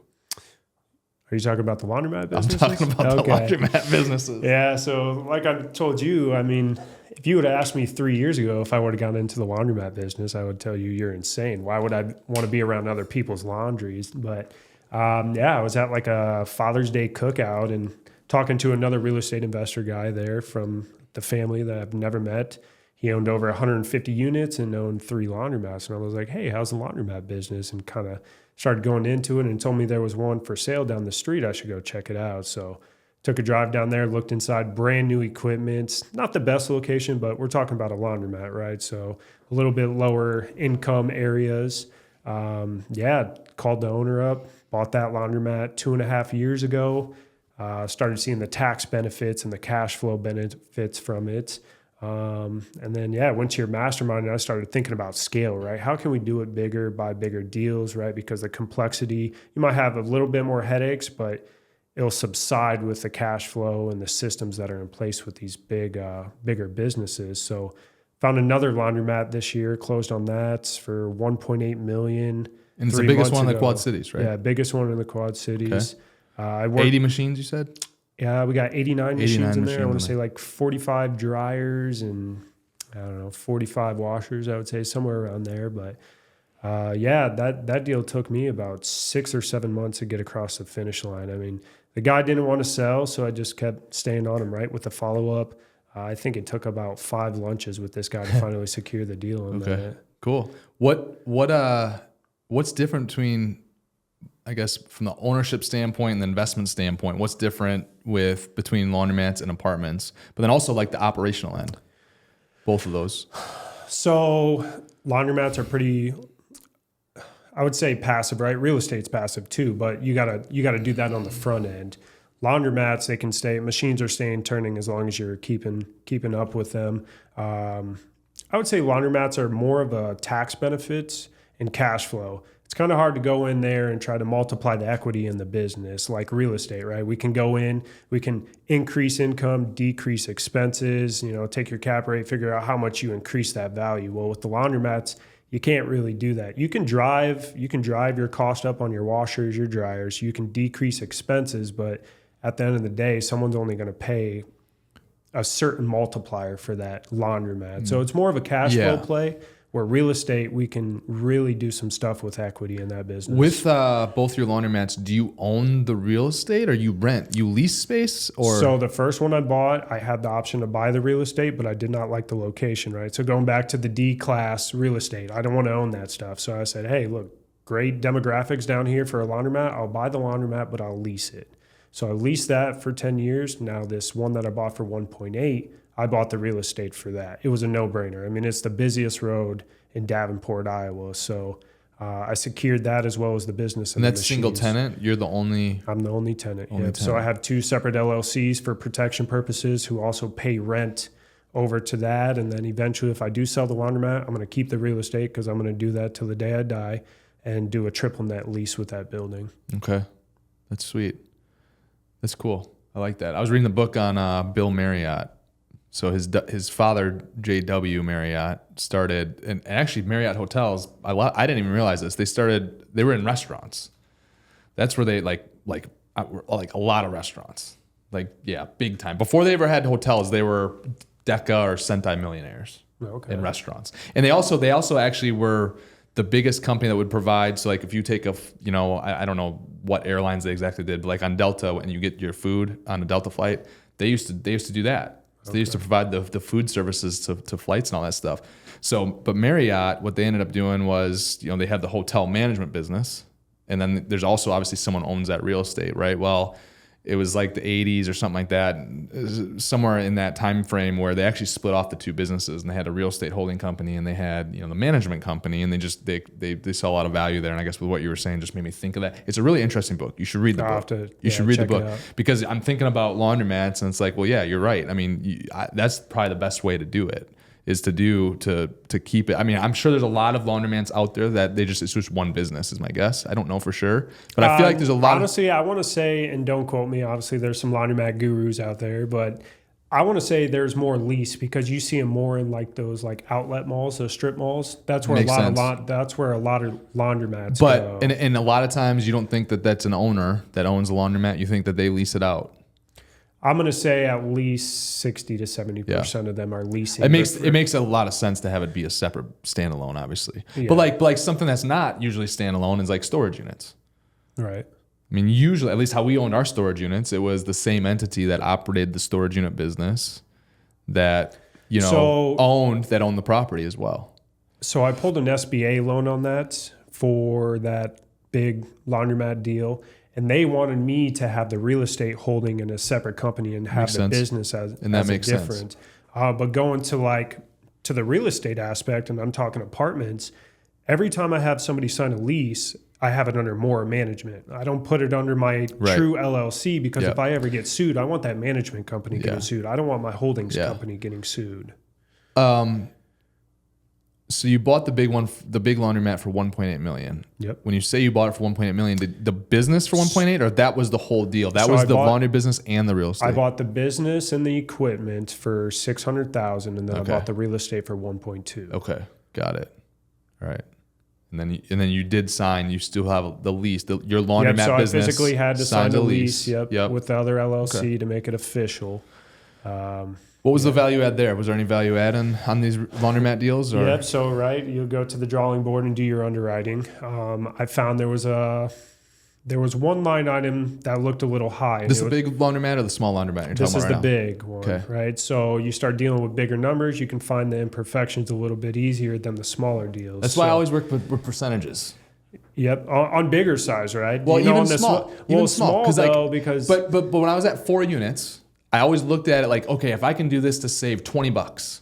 Are you talking about the laundromat businesses? I'm talking about the laundromat businesses. Yeah. So like I told you, if you would have asked me 3 years ago if I would have gotten into the laundromat business, I would tell you you're insane. Why would I want to be around other people's laundries? But I was at like a Father's Day cookout and talking to another real estate investor guy there from the family that I've never met. He owned over 150 units and owned 3 laundromats. And I was like, hey, how's the laundromat business? And kind of started going into it and told me there was one for sale down the street. I should go check it out. So took a drive down there, looked inside, brand new equipment. Not the best location, but we're talking about a laundromat, right? So a little bit lower income areas. Called the owner up, bought that laundromat 2.5 years ago. Started seeing the tax benefits and the cash flow benefits from it. And then, went to your mastermind and I started thinking about scale, right? How can we do it bigger, buy bigger deals, right? Because the complexity, you might have a little bit more headaches, but it'll subside with the cash flow and the systems that are in place with these bigger businesses. So found another laundromat this year, closed on that for $1.8 million. And it's the biggest one in the Quad Cities, right? Yeah, biggest one in the Quad Cities. Okay. 80 machines, you said? Yeah, we got 89 machines in there. I want to say like 45 dryers and 45 washers, I would say, somewhere around there. But That deal took me about 6 or 7 months to get across the finish line. I mean, the guy didn't want to sell, so I just kept staying on him, right, with the follow-up. I think it took about 5 lunches with this guy to finally secure the deal. Okay, cool. What's different between, I guess, from the ownership standpoint and the investment standpoint? What's different between laundromats and apartments? But then also like the operational end, both of those. So laundromats are pretty, I would say, passive, right? Real estate's passive too, but you gotta do that on the front end. Laundromats, they can stay, machines are staying turning as long as you're keeping up with them. I would say laundromats are more of a tax benefits and cash flow. It's kind of hard to go in there and try to multiply the equity in the business like real estate, right? We can go in, we can increase income, decrease expenses, take your cap rate, figure out how much you increase that value. Well, with the laundromats, you can't really do that. You can drive your cost up on your washers, your dryers. You can decrease expenses, but at the end of the day, someone's only going to pay a certain multiplier for that laundromat. So it's more of a cash flow play, where real estate, we can really do some stuff with equity in that business. With both your laundromats, do you own the real estate or you rent? You lease space? So the first one I bought, I had the option to buy the real estate, but I did not like the location, right? So going back to the D-class real estate, I don't want to own that stuff. So I said, hey, look, great demographics down here for a laundromat. I'll buy the laundromat, but I'll lease it. So I leased that for 10 years. Now this one that I bought for 1.8, I bought the real estate for that. It was a no-brainer. I mean, it's the busiest road in Davenport, Iowa. So I secured that as well as the business. And that's single tenant? You're the only? I'm the only tenant. So I have 2 separate LLCs for protection purposes who also pay rent over to that. And then eventually, if I do sell the laundromat, I'm going to keep the real estate because I'm going to do that till the day I die and do a triple net lease with that building. Okay. That's sweet. That's cool. I like that. I was reading the book on Bill Marriott. So his father, J.W. Marriott, started, and actually Marriott hotels, I didn't even realize this. They were in restaurants. That's where they like a lot of restaurants. Like, yeah, big time. Before they ever had hotels, they were Deca or Sentai millionaires in restaurants. And they also actually were the biggest company that would provide. So like if you take I don't know what airlines they exactly did, but like on Delta, when you get your food on a Delta flight, they used to do that. So they used to provide the food services to flights and all that stuff. So, but Marriott, what they ended up doing was, they have the hotel management business. And then there's also obviously someone owns that real estate, right? Well, it was like the 80s or something like that, somewhere in that time frame where they actually split off the 2 businesses, and they had a real estate holding company and they had the management company, and they saw a lot of value there. And I guess with what you were saying just made me think of that. It's a really interesting book. You should read the book. You should read the book because I'm thinking about laundromats, and it's like, well, yeah, you're right. I mean, that's probably the best way to do it. Is to keep it. I mean, I'm sure there's a lot of laundromats out there that it's just one business is my guess. I don't know for sure, but I feel like there's a lot. Honestly, I want to say, and don't quote me, obviously there's some laundromat gurus out there, but I want to say there's more lease because you see them more in like those like outlet malls, those strip malls. That's where that's where a lot of laundromats go. And a lot of times you don't think that that's an owner that owns a laundromat. You think that they lease it out. I'm going to say at least 60 to 70% of them are leasing. It makes a lot of sense to have it be a separate standalone, obviously. Yeah. But like something that's not usually standalone is like storage units. Right. I mean, usually, at least how we owned our storage units, it was the same entity that operated the storage unit business that, owned the property as well. So I pulled an SBA loan on that for that big laundromat deal. And they wanted me to have the real estate holding in a separate company and have the business as different. But going to the real estate aspect, and I'm talking apartments, every time I have somebody sign a lease, I have it under Mora management. I don't put it under my true LLC because if I ever get sued, I want that management company getting sued. I don't want my holdings company getting sued. So you bought the big laundromat for $1.8 million. Yep. When you say you bought it for $1.8 million, did the business for $1.8, or that was the whole deal? That was the laundry business and the real estate. I bought the business and the equipment for $600,000, and then I bought the real estate for $1.2. Okay, got it. All right. And then you did sign. You still have the lease. Your laundromat business. So I physically had to sign the lease. Yep. With the other LLC to make it official. What was the value add there? Was there any value add on these laundromat deals? Or? Yep. So, right, you'll go to the drawing board and do your underwriting. I found there was one line item that looked a little high. This is the big laundromat or the small laundromat you're This talking is about the right big one, right? So you start dealing with bigger numbers, you can find the imperfections a little bit easier than the smaller deals. That's why I always work with percentages. Yep, on bigger size, right? Well, even small. Even small, though, because... But when I was at 4 units, I always looked at it like, okay, if I can do this to save $20,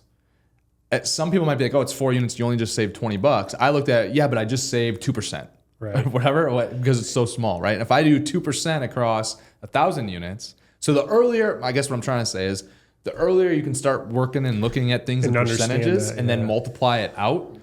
some people might be like, oh, it's 4 units, you only just saved $20. I looked at it, yeah, but I just saved 2%. Right. Whatever, because it's so small, right? And if I do 2% across 1,000 units, so the earlier, I guess what I'm trying to say is, the earlier you can start working and looking at things in percentages and then multiply it out,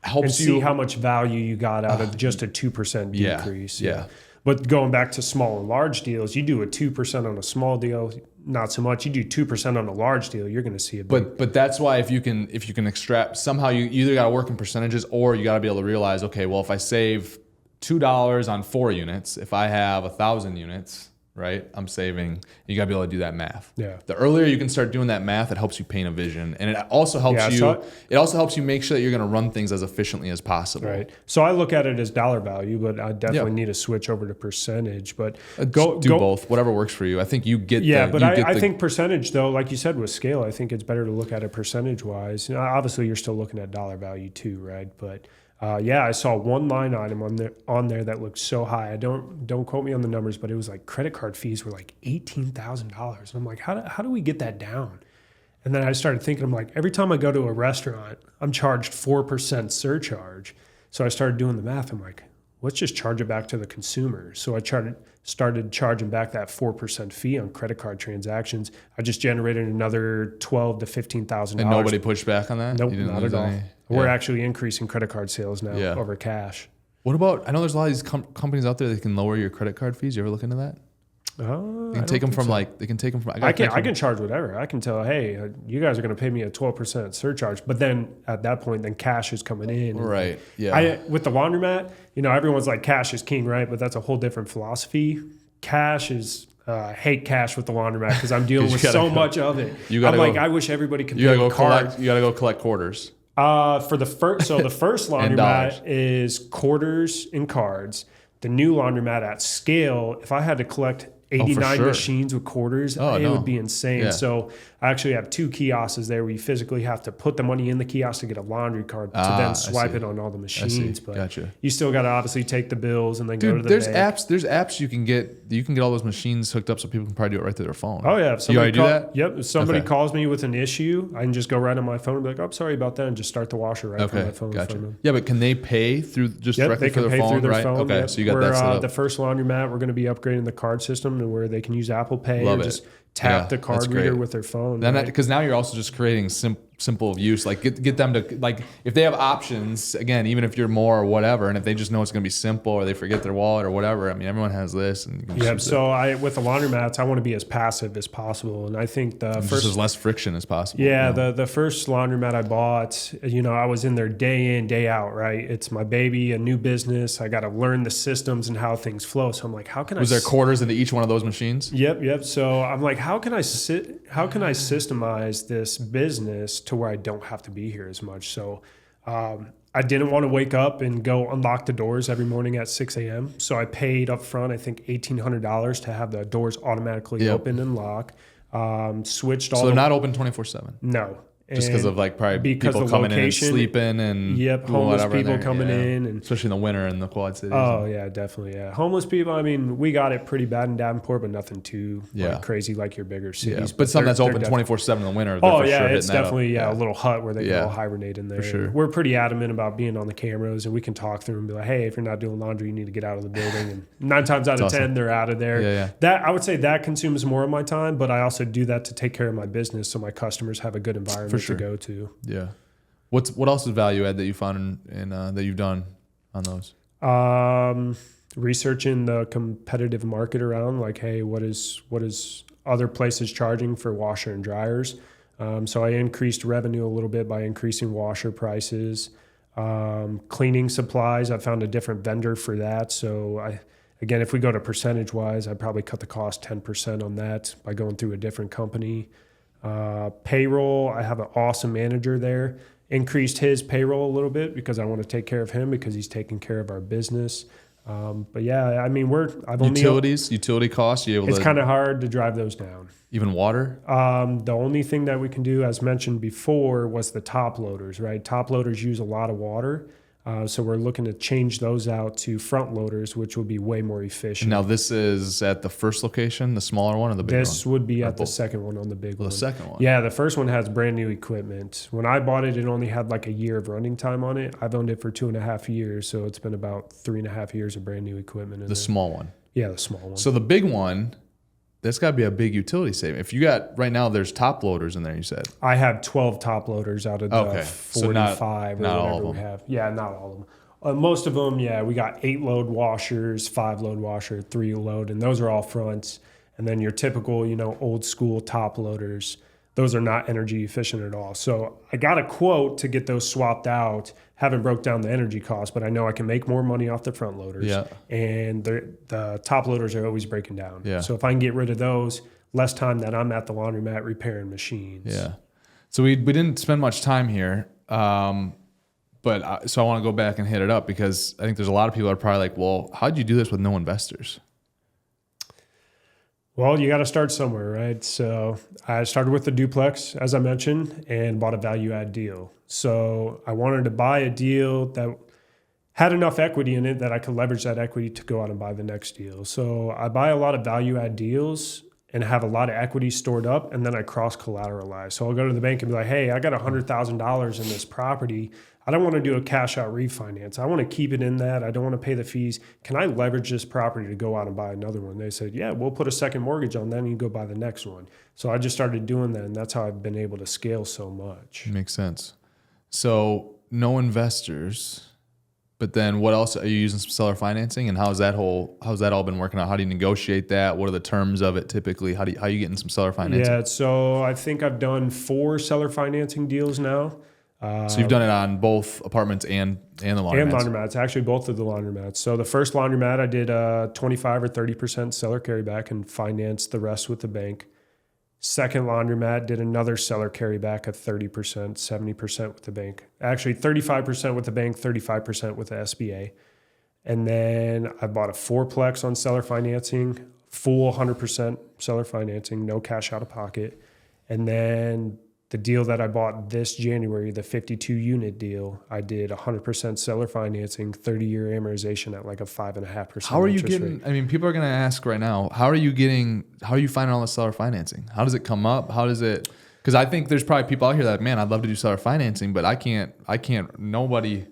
helps and you see how much value you got out of just a 2% decrease. Yeah. But going back to small and large deals, you do a 2% on a small deal, not so much. You do 2% on a large deal, you're going to see a big. But that's why if you can extract, somehow you either got to work in percentages or you got to be able to realize, okay, well, if I save $2 on 4 units, if I have 1,000 units, right, I'm saving. You got to be able to do that math. Yeah. The earlier you can start doing that math, it helps you paint a vision, and it also helps you. It also helps you make sure that you're going to run things as efficiently as possible. Right. So I look at it as dollar value, but I definitely need to switch over to percentage. But do both, whatever works for you. I think you get. Yeah, but I think percentage though, like you said with scale, I think it's better to look at it percentage wise. Obviously, you're still looking at dollar value too, right? But I saw one line item on there that looked so high. Don't quote me on the numbers, but it was like credit card fees were like $18,000. And I'm like, how do we get that down? And then I started thinking, I'm like, every time I go to a restaurant, I'm charged 4% surcharge. So I started doing the math. I'm like, let's just charge it back to the consumer. So I started charging back that 4% fee on credit card transactions. I just generated another $12,000 to $15,000. And nobody pushed back on that? Nope, not at all. We're actually increasing credit card sales now over cash. What about, I know there's a lot of these companies out there that can lower your credit card fees. You ever look into that? They can take them from I can charge whatever. I can tell, hey, you guys are going to pay me a 12% surcharge. But then at that point, then cash is coming in. Right. Yeah. With the laundromat, everyone's like cash is king, right? But that's a whole different philosophy. Cash is hate cash with the laundromat because I'm dealing with so much of it. I wish everybody could pay with cards. You got to go collect quarters. The first laundromat is quarters and cards. The new laundromat at scale, if I had to collect 89 machines with quarters, it would be insane. Yeah. So I actually have 2 kiosks there where you physically have to put the money in the kiosk to get a laundry card to then swipe it on all the machines. But you still got to obviously take the bills and then go to the bank. There's apps you can get all those machines hooked up so people can probably do it right through their phone. Oh yeah. You already do that? Yep. If somebody calls me with an issue, I can just go right on my phone and be like, oh, sorry about that, and just start the washer right from my phone. Gotcha. Yeah, but can they pay through directly through their phone? Right? Phone. Okay, so you got that set up. The first laundromat, we're going to be upgrading the card system to where they can use Apple Pay and just tap the card reader with their phone. Because now you're also just creating simple use. Like get them to, like, if they have options, again, even if you're more or whatever, and if they just know it's going to be simple or they forget their wallet or whatever, I mean, everyone has this. And so with the laundromats, I want to be as passive as possible. And I think just as less friction as possible. Yeah, the first laundromat I bought, I was in there day in, day out, right? It's my baby, a new business. I got to learn the systems and how things flow. So I'm like, how can Was there quarters into each one of those machines? Yep. So I'm like, how can I systemize this business to where I don't have to be here as much? So I didn't want to wake up and go unlock the doors every morning at 6 a.m. So I paid up front, I think $1,800 to have the doors automatically open and lock. Switched all. So they're not open 24/7. No. Just because of people coming in and sleeping and homeless people coming in, and especially in the winter in the Quad Cities. Oh yeah, definitely. Yeah, homeless people. I mean, we got it pretty bad in Davenport, but nothing too crazy like your bigger cities. Yeah. But something that's open 24/7 in the winter. It's definitely a little hut where they can all hibernate in there. For sure. We're pretty adamant about being on the cameras, and we can talk through and be like, hey, if you're not doing laundry, you need to get out of the building. And 9 times out of 10, they're out of there. Yeah. That I would say that consumes more of my time, but I also do that to take care of my business, so my customers have a good environment to go to. Yeah. What else is value add that you found in that you've done on those? Researching the competitive market around, like, hey, what is other places charging for washer and dryers? So I increased revenue a little bit by increasing washer prices. Cleaning supplies, I found a different vendor for that. So again, if we go to percentage wise, I'd probably cut the cost 10% on that by going through a different company. Payroll, I have an awesome manager there. Increased his payroll a little bit because I want to take care of him because he's taking care of our business. But yeah, I mean, I've only utility costs. It's kind of hard to drive those down. Even water. The only thing that we can do, as mentioned before, was the top loaders. Right, top loaders use a lot of water. So we're looking to change those out to front loaders, which will be way more efficient. Now, this is at the first location, the smaller one, or the big one? This would be at the second one on the big one. The second one? Yeah, the first one has brand new equipment. When I bought it, it only had like a year of running time on it. I've owned it for 2.5 years, so it's been about 3.5 years of brand new equipment. The small one? Yeah, the small one. So the big one, that's got to be a big utility saving. If you got, right now, there's top loaders in there, you said. I have 12 top loaders out of the 45 not or all whatever of we them. have. Yeah, not all of them. Most of them, yeah, we got 8 load washers, 5 load washer, 3 load, and those are all fronts. And then your typical, old school top loaders, those are not energy efficient at all. So I got a quote to get those swapped out. Haven't broke down the energy cost, but I know I can make more money off the front loaders. Yeah. And the top loaders are always breaking down. Yeah. So if I can get rid of those, less time that I'm at the laundromat repairing machines. Yeah. So we didn't spend much time here. So I want to go back and hit it up because I think there's a lot of people that are probably like, well, how'd you do this with no investors? Well, you got to start somewhere, right? So I started with the duplex, as I mentioned, and bought a value add deal. So I wanted to buy a deal that had enough equity in it that I could leverage that equity to go out and buy the next deal. So I buy a lot of value add deals and have a lot of equity stored up, and then I cross collateralize. So I'll go to the bank and be like, hey, I got $100,000 in this property. I don't want to do a cash out refinance. I want to keep it in that. I don't want to pay the fees. Can I leverage this property to go out and buy another one? They said, yeah, we'll put a second mortgage on that and you go buy the next one. So I just started doing that, and that's how I've been able to scale so much. Makes sense. So no investors, but then what else? Are you using some seller financing, and how's that all been working out? How do you negotiate that? What are the terms of it typically? How are you getting some seller financing? Yeah, so I think I've done 4 seller financing deals now. So you've done it on both apartments and the laundromats? And laundromats, actually both of the laundromats. So the first laundromat, I did 25 or 30% seller carryback and financed the rest with the bank. Second laundromat, did another seller carryback of 30%, 70% with the bank. Actually, 35% with the bank, 35% with the SBA. And then I bought a 4-plex on seller financing, full 100% seller financing, no cash out of pocket. And then the deal that I bought this January, the 52-unit deal, I did 100% seller financing, 30-year amortization at like a 5.5%. How are you getting? Rate. I mean, people are going to ask right now, how are you finding all the seller financing? How does it come up? How does it? Because I think there's probably people out here that, man, I'd love to do seller financing, but I can't. Nobody's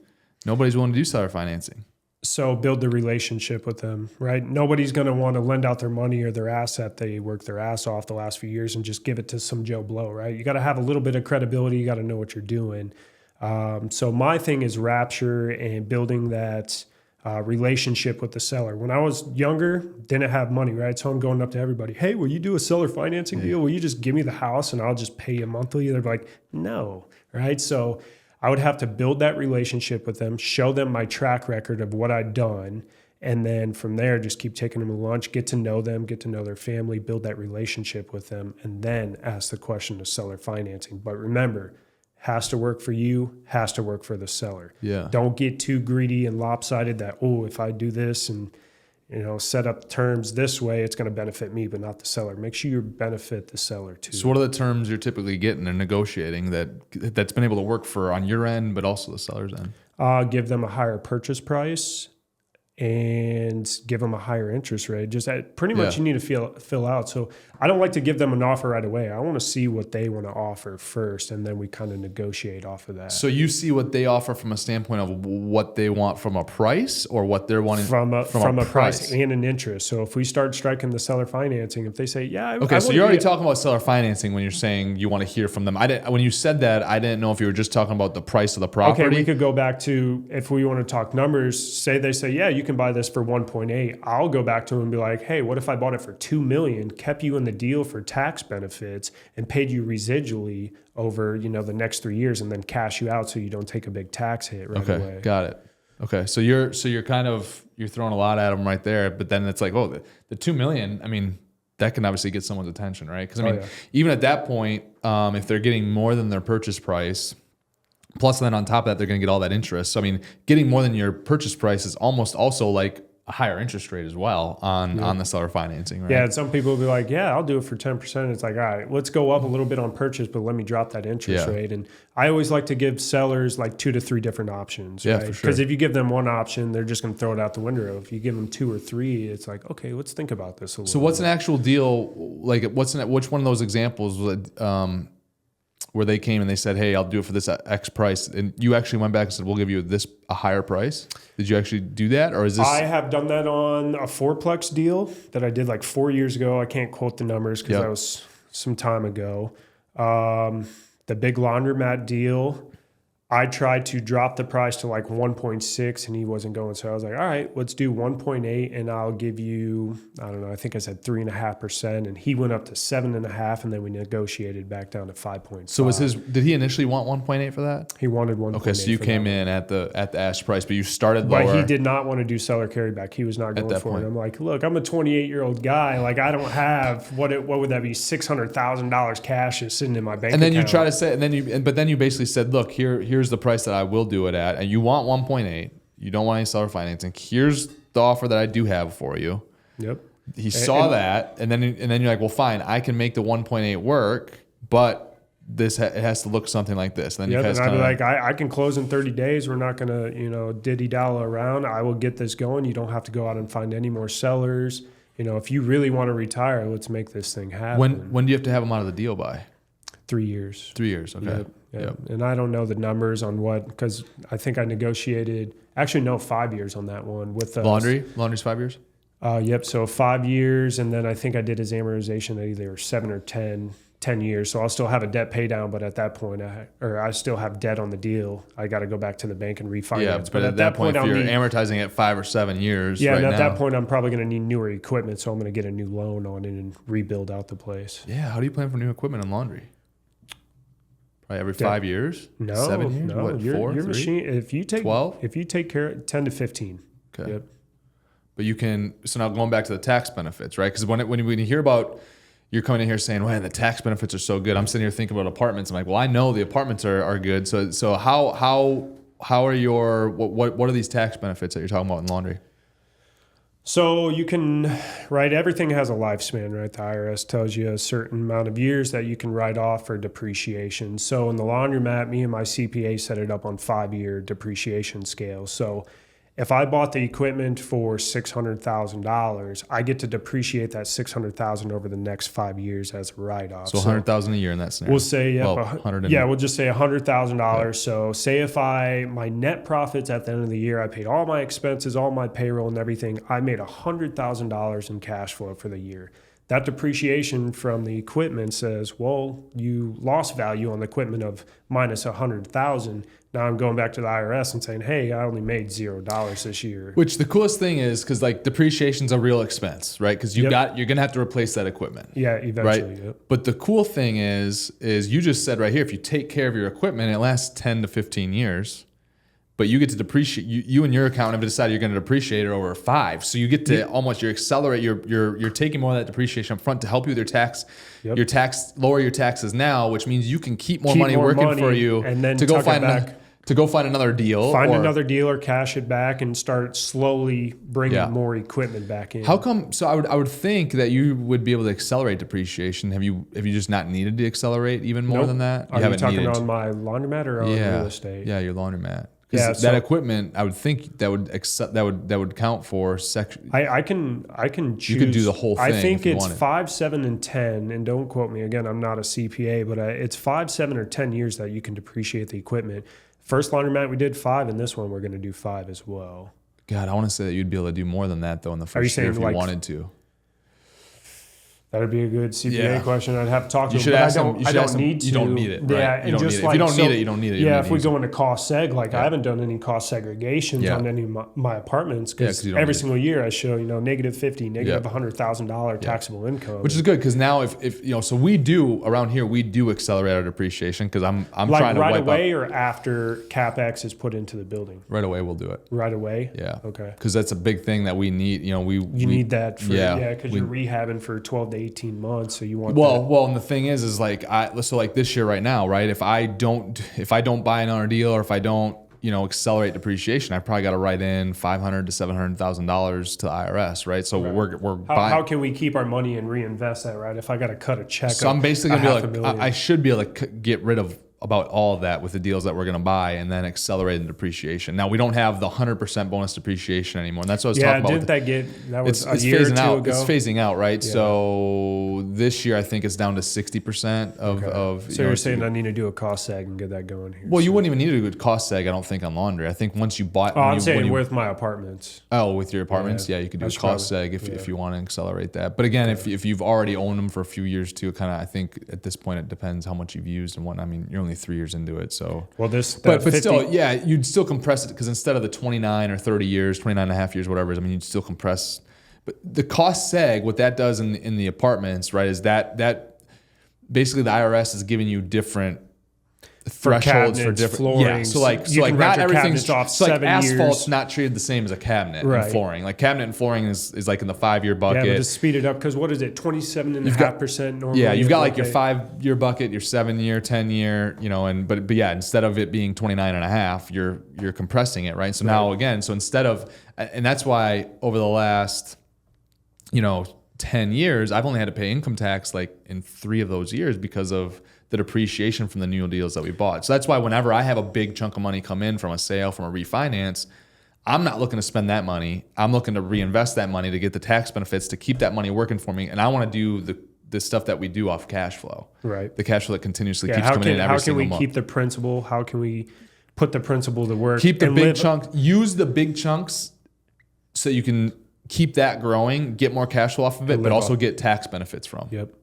willing to do seller financing. So build the relationship with them, right? Nobody's going to want to lend out their money or their asset they worked their ass off the last few years and just give it to some Joe Blow, right? You got to have a little bit of credibility. You got to know what you're doing. So my thing is rapture and building that relationship with the seller. When I was younger, didn't have money, right? So I'm going up to everybody, hey, will you do a seller financing deal? Will you just give me the house and I'll just pay you monthly? They're like, no, right? So I would have to build that relationship with them, show them my track record of what I'd done, and then from there, just keep taking them to lunch, get to know them, get to know their family, build that relationship with them, and then ask the question of seller financing. But remember, has to work for you, has to work for the seller. Yeah. Don't get too greedy and lopsided that, if I do this and set up terms this way, it's going to benefit me, but not the seller. Make sure you benefit the seller too. So what are the terms you're typically getting and negotiating that's been able to work for on your end, but also the seller's end? Give them a higher purchase price and give them a higher interest rate. Just pretty much you need to fill out. So I don't like to give them an offer right away. I want to see what they want to offer first, and then we kind of negotiate off of that. So you see what they offer from a standpoint of what they want from a price, or what they're wanting from a price and an interest. So if we start striking the seller financing, if they say, so you're already talking about seller financing when you're saying you want to hear from them. When you said that, I didn't know if you were just talking about the price of the property. Okay, we could go back to, if we want to talk numbers, say they say, you can buy this for 1.8. I'll go back to them and be like, hey, what if I bought it for $2 million, kept you in the deal for tax benefits, and paid you residually over the next 3 years, and then cash you out so you don't take a big tax hit right away. Okay, got it. Okay, so you're kind of throwing a lot at them right there, but then it's like, the $2 million. I mean, that can obviously get someone's attention, right? Because I mean, even at that point, if they're getting more than their purchase price, plus then on top of that, they're going to get all that interest. So I mean, getting more than your purchase price is almost also like a higher interest rate as well on the seller financing, right? Yeah, and some people will be like, yeah, I'll do it for 10%. It's like, all right, let's go up a little bit on purchase, but let me drop that interest rate. And I always like to give sellers like 2 to 3 different options, right? For sure. Because if you give them one option, they're just going to throw it out the window. If you give them 2 or 3, it's like, okay, let's think about this a little So what's bit. an actual deal? Like which one of those examples was where they came and they said, hey, I'll do it for this X price. And you actually went back and said, we'll give you a higher price. Did you actually do that? Or is this? I have done that on a 4-plex deal that I did like 4 years ago. I can't quote the numbers because that was some time ago. The big laundromat deal, I tried to drop the price to like 1.6 and he wasn't going. So I was like, all right, let's do 1.8 and I'll give you, I don't know, I think I said 3.5%. And he went up to 7.5 and then we negotiated back down to 5.5. So did he initially want 1.8 for that? He wanted 1.8. Okay, so you came in at the ask price, but you started lower. But he did not want to do seller carryback. He was not going for it. I'm like, look, I'm a 28-year-old guy. Like, I don't have what would that be? $600,000 cash is sitting in my bank. And then account. you try to say, but then you basically said, look, here's the price that I will do it at, and you want 1.8. You don't want any seller financing. Here's the offer that I do have for you. Yep. He saw that, and then you're like, well, fine, I can make the 1.8 work, but it has to look something like this. And then and I'd be like, I can close in 30 days. We're not going to, diddy-dally around. I will get this going. You don't have to go out and find any more sellers. If you really want to retire, let's make this thing happen. When do you have to have them out of the deal by? 3 years. 3 years, okay. Yep. And I don't know the numbers on what, because I think I negotiated, 5 years on that one with Laundry's 5 years? Yep. So 5 years. And then I think I did his amortization at either 7 or 10 years. So I'll still have a debt pay down, but at that point, I still have debt on the deal. I got to go back to the bank and refinance. Yeah, but at that point, if you're amortizing at 5 or 7 years, and at that point, I'm probably going to need newer equipment. So I'm going to get a new loan on it and rebuild out the place. Yeah. How do you plan for new equipment in laundry? Probably every 5 years? No, 7 years? No, What, your 4, 3? machine. If you take 12, if you take care, 10 to 15. Okay. Yep. But you can. So now going back to the tax benefits, right? Because when you hear about, you're coming in here saying, "Man, the tax benefits are so good." I'm sitting here thinking about apartments. I'm like, well, I know the apartments are good. So how are your what are these tax benefits that you're talking about in laundry? So you can, right, everything has a lifespan, right? The IRS tells you a certain amount of years that you can write off for depreciation. So in the laundromat, me and my CPA set it up on 5-year depreciation scale. So if I bought the equipment for $600,000, I get to depreciate that $600,000 over the next 5 years as a write-off. So $100,000 a year in that scenario. We'll say, we'll just say $100,000. So say if my net profits at the end of the year, I paid all my expenses, all my payroll and everything, I made $100,000 in cash flow for the year. That depreciation from the equipment says, well, you lost value on the equipment of minus $100,000. Now I'm going back to the IRS and saying, hey, I only made $0 this year. Which the coolest thing is, because like depreciation's a real expense, right? Because you're gonna have to replace that equipment. Yeah, eventually. Right? Yep. But the cool thing is you just said right here, if you take care of your equipment, it lasts 10 to 15 years. But you get to depreciate. You and your accountant have decided you're going to depreciate it over 5. So you get to accelerate. You're taking more of that depreciation up front to help you with your tax. Yep. Your tax, lower your taxes now, which means you can keep more money working for you, and then to go find another deal. Find another deal or cash it back and start slowly bringing more equipment back in. How come? So I would think that you would be able to accelerate depreciation. Have you just not needed to accelerate even more than that? Are you talking on my laundromat or on real estate? Yeah, your laundromat. Because that equipment, I would think that would count for section. I can choose. You could do the whole thing. I think it's 5, 7, and 10. And don't quote me again. I'm not a CPA, but it's 5, 7, or 10 years that you can depreciate the equipment. First laundromat we did 5, and this one we're going to do 5 as well. God, I want to say that you'd be able to do more than that though in the first year if you wanted to. That'd be a good CPA question. I'd have to talk to him. I don't need to. You don't need it. Right? Yeah, you don't need it. If you don't need it, you don't need it. Yeah, if we go into cost seg, I haven't done any cost segregations on any of my apartments because every single year I show negative 50, negative $100,000 taxable income, which is good because now if so we do around here we do accelerate our depreciation because I'm trying to right away or after capex is put into the building. Right away we'll do it. Right away. Yeah. Okay. Because that's a big thing that we need. You need that for because you're rehabbing for 12 to to 18 months. So you want well, and the thing is like so like this year right now, right? If I don't buy another deal, or if I don't, accelerate depreciation, I probably got to write in $500,000 to $700,000 to the IRS, right? So we're buying. How can we keep our money and reinvest that, right? If I got to cut a check, so I'm basically gonna be like, I should be able to get rid of about all of that with the deals that we're going to buy, and then accelerate the depreciation. Now we don't have the 100% bonus depreciation anymore, and that's what I was talking about. That was a year or two ago? It's phasing out, right? Yeah. So this year I think it's down to 60% of. So you're saying I need to do a cost seg and get that going here. Well, you wouldn't even need to do a cost seg, I don't think, on laundry. I think once you bought. I'm saying with my apartments. Oh, with your apartments, yeah, you could do a cost seg if you want to accelerate that. But again, if you've already owned them for a few years too, kind of, I think at this point it depends how much you've used and what. I mean, you're only 3 years into it, so. Well, but 50, still, yeah, you'd still compress it, because instead of the 29 or 30 years, 29 and a half years, whatever it is, I mean, you'd still compress. But the cost seg, what that does in the apartments, right, is that basically the IRS is giving you different thresholds for different flooring. Yeah, so not everything's off. So like asphalt's not treated the same as a cabinet and flooring. Like cabinet and flooring is like in the 5-year bucket. Yeah, but to speed it up, because what is it, 27.5% normally? Yeah, you've got like your 5-year bucket, your 7-year, 10-year, but yeah, instead of it being 29 and a half, you're compressing it, right? So now again, so instead of, and that's why over the last 10 years, I've only had to pay income tax like in 3 of those years because of the depreciation from the new deals that we bought. So that's why whenever I have a big chunk of money come in from a sale, from a refinance, I'm not looking to spend that money. I'm looking to reinvest that money to get the tax benefits, to keep that money working for me. And I want to do the stuff that we do off cash flow. Right. The cash flow that continuously keeps coming in every single month. How can we keep the principal? How can we put the principal to work? Keep the big chunks. Use the big chunks so you can keep that growing, get more cash flow off of it, but also get tax benefits from. Yep.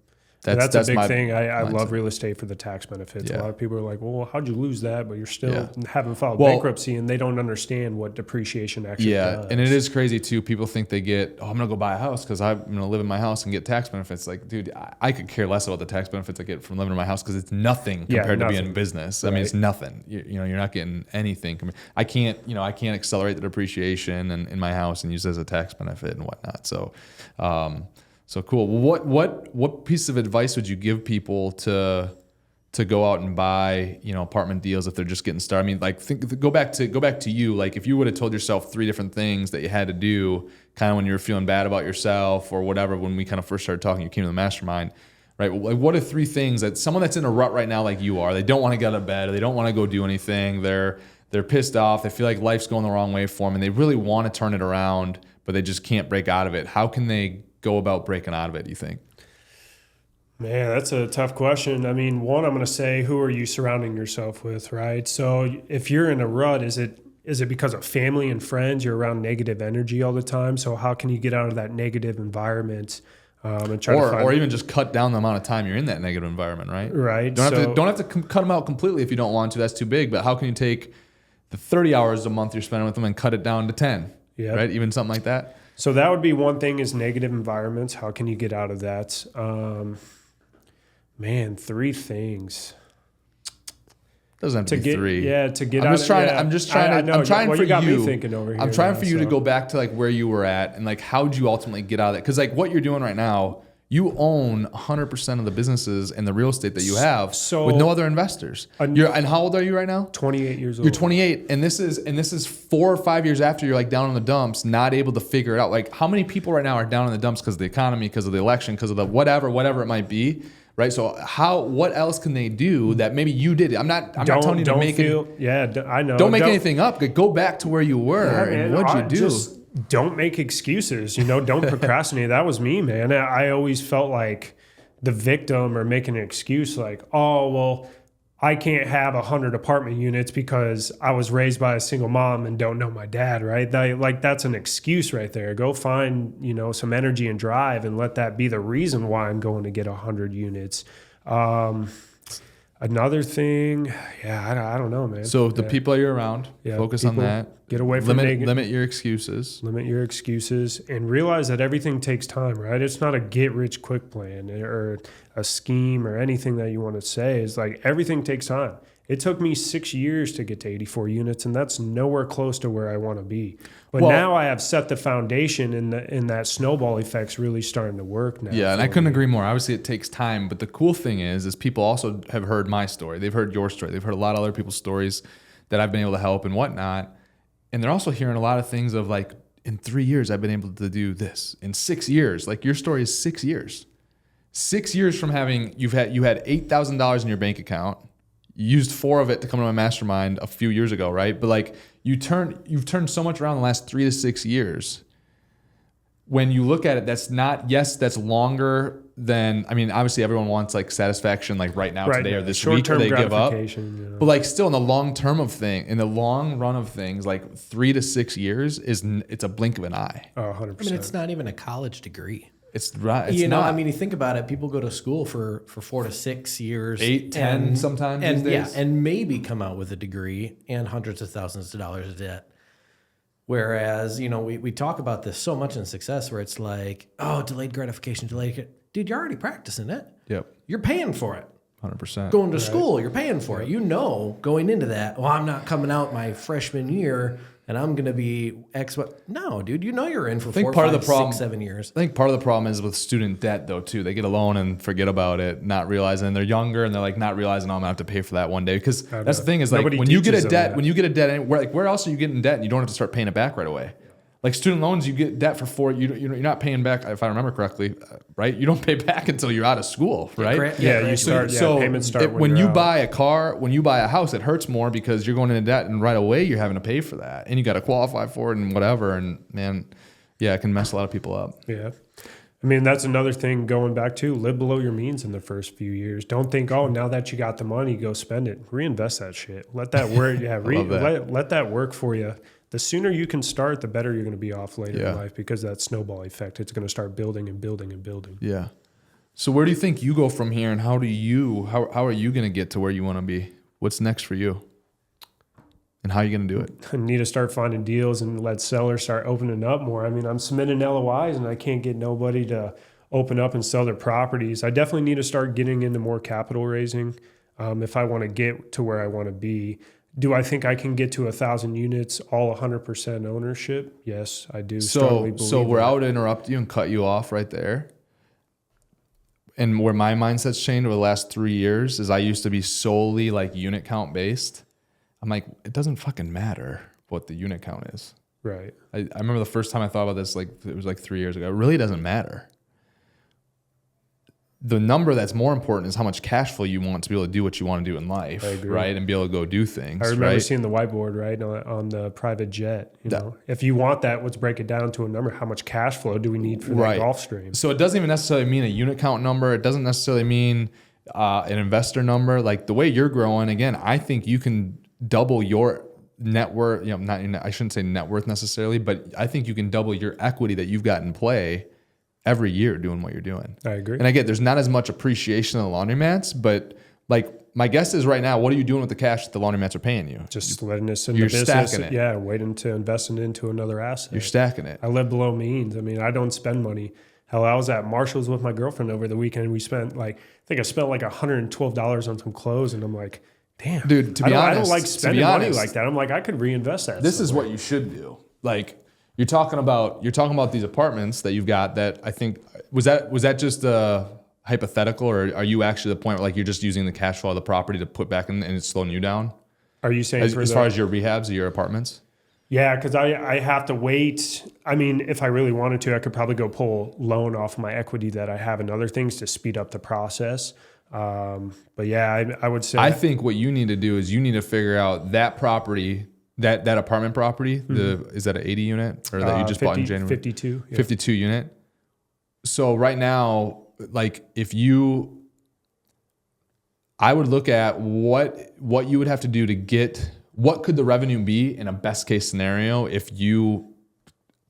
That's a big thing. I love real estate for the tax benefits. Yeah. A lot of people are like, well, how'd you lose that? But you're still haven't filed bankruptcy, and they don't understand what depreciation actually does. And it is crazy too. People think they get, I'm going to go buy a house because I'm going to live in my house and get tax benefits. Like, dude, I could care less about the tax benefits I get from living in my house, because it's nothing compared to being in business. I mean, it's nothing. You're not getting anything. I can't accelerate the depreciation in my house and use it as a tax benefit and whatnot. So cool. What piece of advice would you give people to go out and buy, apartment deals if they're just getting started? I mean, like go back to you. Like if you would have told yourself 3 different things that you had to do kind of when you were feeling bad about yourself or whatever, when we kind of first started talking, you came to the mastermind, right? Like what are 3 things that someone that's in a rut right now, like you are, they don't want to get out of bed, or they don't want to go do anything. They're pissed off. They feel like life's going the wrong way for them, and they really want to turn it around, but they just can't break out of it. How can they go about breaking out of it, do you think? Man, that's a tough question. I mean, one, I'm going to say, who are you surrounding yourself with, right? So if you're in a rut, is it because of family and friends? You're around negative energy all the time. So how can you get out of that negative environment and try to find, or even just cut down the amount of time you're in that negative environment, right? Right. Don't have to cut them out completely if you don't want to. That's too big. But how can you take the 30 hours a month you're spending with them and cut it down to 10? Yeah. Right. Even something like that. So that would be one thing, is negative environments. How can you get out of that? 3 things. Doesn't have to be 3. Yeah, to get out of it. I'm just trying for you. Got you. me thinking over here. I'm trying for you to go back to like where you were at and like how'd you ultimately get out of that? Because like what you're doing right now, you own 100% of the businesses and the real estate that you have with no other investors. And how old are you right now? 28 years old. You're 28, and this is 4 or 5 years after you're like down in the dumps, not able to figure it out. Like how many people right now are down in the dumps because of the economy, because of the election, because of the whatever it might be, right? So what else can they do that maybe you did? I'm not telling you to make it. Yeah, I know. Don't make anything up. Go back to where you were and what'd you do. Don't make excuses, don't procrastinate. That was me, man. I always felt like the victim, or making an excuse like, oh, well, I can't have 100 apartment units because I was raised by a single mom and don't know my dad, right? That's an excuse right there. Go find, some energy and drive and let that be the reason why I'm going to get 100 units. Another thing, I don't know, man. So the people you're around, focus on that. Get away from limit your excuses. Limit your excuses, and realize that everything takes time, right? It's not a get-rich-quick plan or a scheme or anything that you want to say. It's like everything takes time. It took me 6 years to get to 84 units, and that's nowhere close to where I want to be. But now I have set the foundation, and that snowball effect's really starting to work now. Yeah, and I couldn't agree more. Obviously, it takes time, but the cool thing is people also have heard my story. They've heard your story. They've heard a lot of other people's stories that I've been able to help and whatnot. And they're also hearing a lot of things of like, in 3 years, I've been able to do this. In 6 years, like your story is 6 years. 6 years from having, you had $8,000 in your bank account. You used 4 of it to come to my mastermind a few years ago, right? But like you've turned so much around in the last 3 to 6 years. When you look at it, that's longer than, I mean, obviously everyone wants like satisfaction like right now, today, or this week, or they give up. But like still in the long run of things, like 3 to 6 years it's a blink of an eye. Oh, 100%. I mean, it's not even a college degree. It's right. It's I mean, you think about it, people go to school for 4 to 6 years. 8, 10 sometimes and these days. Yeah, and maybe come out with a degree and hundreds of thousands of dollars of debt. Whereas, we talk about this so much in success where it's like, oh, delayed gratification. Dude, you're already practicing it. Yep. You're paying for it. 100%. Going to school, you're paying for it. Going into that, well, I'm not coming out my freshman year and I'm going to be X. No, dude, you're in for 4, 5, 6, 7 years. I think part of the problem is with student debt, though, too. They get a loan and forget about it, not realizing they're younger and they're like not realizing, oh, I'm going to have to pay for that one day. Because that's the thing is like when you get a debt, where else are you getting debt and you don't have to start paying it back right away? Like student loans, you get debt for 4. You're not paying back, if I remember correctly, right? You don't pay back until you're out of school, right? You start. Payments start when you buy a car, when you buy a house, it hurts more because you're going into debt, and right away you're having to pay for that, and you got to qualify for it and whatever. And man, it can mess a lot of people up. Yeah. I mean, that's another thing going back to live below your means in the first few years. Don't think, oh, now that you got the money, go spend it. Reinvest that shit. Let that work. Let that work for you. The sooner you can start, the better you're going to be off later in life, because that snowball effect, it's going to start building and building and building. Yeah. So where do you think you go from here, and how are you going to get to where you want to be? What's next for you? And how are you going to do it? I need to start finding deals and let sellers start opening up more. I mean, I'm submitting LOIs and I can't get nobody to open up and sell their properties. I definitely need to start getting into more capital raising if I want to get to where I want to be. Do I think I can get to 1,000 units, all 100% ownership? Yes, I do. So where I would interrupt you and cut you off right there, and where my mindset's changed over the last 3 years is I used to be solely like unit count based. I'm like, it doesn't fucking matter what the unit count is. Right. I remember the first time I thought about this, like it was like 3 years ago. It really doesn't matter. The number that's more important is how much cash flow you want to be able to do what you want to do in life, right? And be able to go do things. I remember seeing the whiteboard, right, on the private jet. If you want that, let's break it down to a number. How much cash flow do we need for that Gulf Stream? So it doesn't even necessarily mean a unit count number. It doesn't necessarily mean an investor number. Like the way you're growing, again, I think you can double your net worth. I shouldn't say net worth necessarily, but I think you can double your equity that you've got in play every year doing what you're doing. I agree. And I get there's not as much appreciation in the laundromats, but like my guess is right now, what are you doing with the cash that the laundromats are paying you? Just letting us in the business. You're stacking it. Yeah, waiting to invest it into another asset. You're stacking it. I live below means. I mean, I don't spend money. Hell, I was at Marshall's with my girlfriend over the weekend. We spent I spent like $112 on some clothes, and I'm like, damn. Dude, to be honest, I don't like spending money like that. I'm like, I could reinvest that. This is what you should do. Like, You're talking about these apartments that you've got that I think was that just a hypothetical, or are you actually at the point where like you're just using the cash flow of the property to put back in and it's slowing you down? Are you saying as far as your rehabs of your apartments? Yeah, because I have to wait. I mean, if I really wanted to, I could probably go pull loan off my equity that I have in other things to speed up the process. But yeah, I would say. I think what you need to do is you need to figure out that property. That apartment property, is that an 80 unit or that you just bought in January? 52. Yeah. 52 unit. So right now, like I would look at what you would have to do to get, what could the revenue be in a best case scenario if you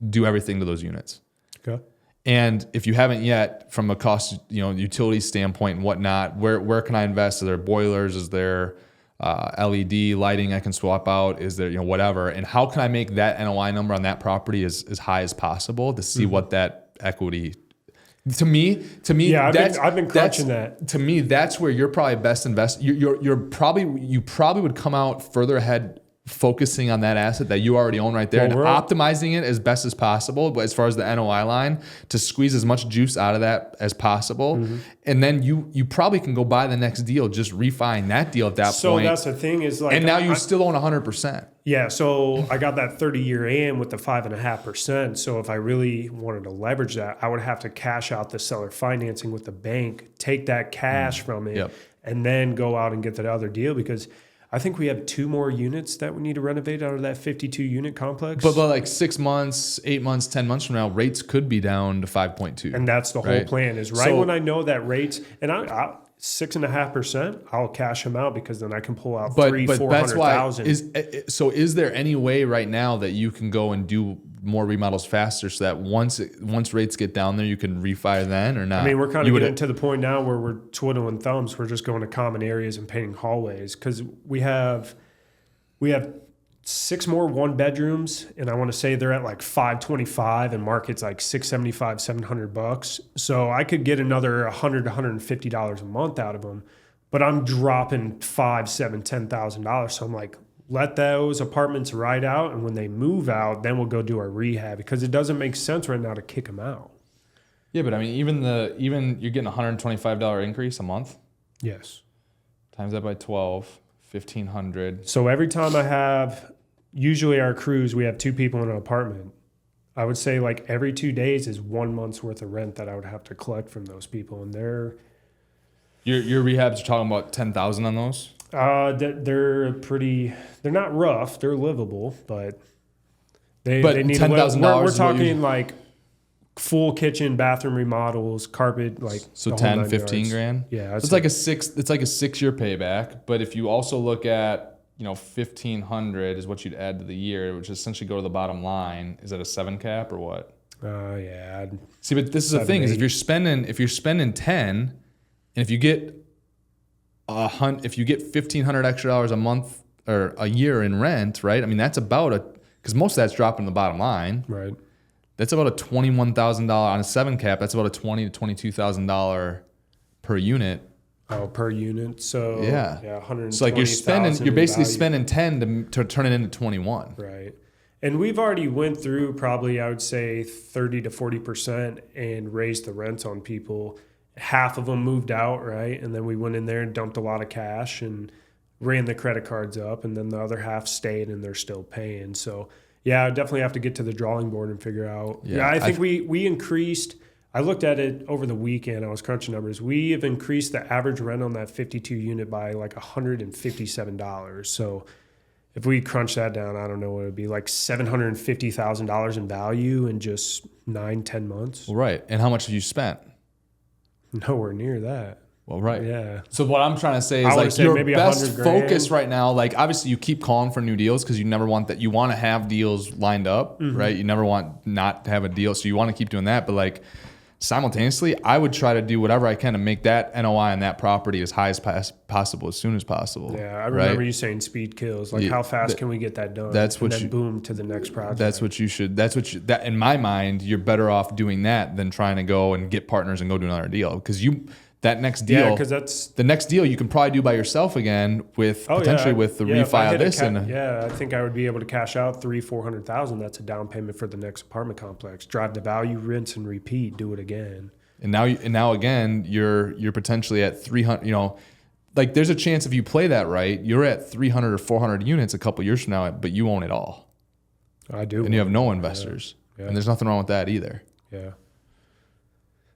do everything to those units. Okay. And if you haven't yet, from a cost, utility standpoint and whatnot, where can I invest? Is there boilers? Is there LED lighting I can swap out? Is there, whatever? And how can I make that NOI number on that property as high as possible to see what that equity To me, Yeah, that's, I've been crunching that. To me, that's where you're probably best invest. You probably would come out further ahead focusing on that asset that you already own right there and optimizing it as best as possible. But as far as the NOI line, to squeeze as much juice out of that as possible, and then you probably can go buy the next deal, just refine that deal at that point. So that's the thing is like, and now you still own 100%. Yeah, so I got that 30-year AM with the 5.5%. So if I really wanted to leverage that, I would have to cash out the seller financing with the bank, take that cash from it, and then go out and get that other deal, because I think we have 2 more units that we need to renovate out of that 52-unit complex. But like 6 months, 8 months, 10 months from now, rates could be down to 5.2. And that's the whole plan is when I know that rates, and I 6.5%, I'll cash them out, because then I can pull out $400,000. So is there any way right now that you can go and do more remodels faster, so that once rates get down there, you can refi then, or not? I mean, we're kind of getting to the point now where we're twiddling thumbs. We're just going to common areas and painting hallways, because we have 6 more 1-bedrooms, and I want to say they're at like $525, and market's like $675, $700. So I could get another $100 to $150 a month out of them, but I'm dropping $5,000, $7,000, $10,000. So I'm like, let those apartments ride out, and when they move out, then we'll go do our rehab, because it doesn't make sense right now to kick them out. Yeah, but I mean, even you're getting a $125 increase a month. Yes. Times that by 12, $1,500. So every time I have, usually our crews, we have 2 people in an apartment. I would say like every 2 days is 1 month's worth of rent that I would have to collect from those people, and they're your rehabs are talking about 10,000 on those. They're not rough. They're livable, but they need $10,000. We're talking like full kitchen, bathroom remodels, carpet, like so 10, 15 grand. Yeah, it's like a 6-year payback. But if you also look at, $1,500 is what you'd add to the year, which essentially go to the bottom line. Is that a 7 cap or what? Yeah. See, but this is the thing: is if you're spending 10, and if you get $1,500 extra dollars a month or a year in rent, right? I mean, that's about because most of that's dropping to the bottom line, right? That's about a $21,000 on a 7 cap. That's about a $20,000 to $22,000 per unit. Oh, per unit. So yeah, 120,000. So like you're basically spending 10 to turn it into 21. Right. And we've already went through probably, I would say 30 to 40% and raised the rents on people. Half of them moved out, right? And then we went in there and dumped a lot of cash and ran the credit cards up, and then the other half stayed and they're still paying. So yeah, I definitely have to get to the drawing board and figure out. Yeah, I think we increased. I looked at it over the weekend. I was crunching numbers. We have increased the average rent on that 52 unit by like $157. So if we crunch that down, I don't know what it would be, like $750,000 in value in just 9-10 months. Right. And how much have you spent? Nowhere near that. Well, right. Yeah. So what I'm trying to say is like your best focus right now, like obviously you keep calling for new deals because you never want that. You want to have deals lined up, right? You never want not to have a deal. So you want to keep doing that. But like simultaneously, I would try to do whatever I can to make that NOI on that property as high as possible, as soon as possible. Yeah. I remember you saying speed kills. Like how fast can we get that done? That's what and then boom to the next project. That's what you should, that in my mind, you're better off doing that than trying to go and get partners and go do another deal. Because that next deal, yeah, because that's the next deal you can probably do by yourself again with potentially with the refi of this. I think I would be able to cash out $300,000-$400,000. That's a down payment for the next apartment complex. Drive the value, rinse and repeat, do it again. And now again, you're potentially at 300. Like there's a chance if you play that right, you're at 300 or 400 units a couple years from now, but you own it all. I do, and you have no investors, and there's nothing wrong with that either. Yeah.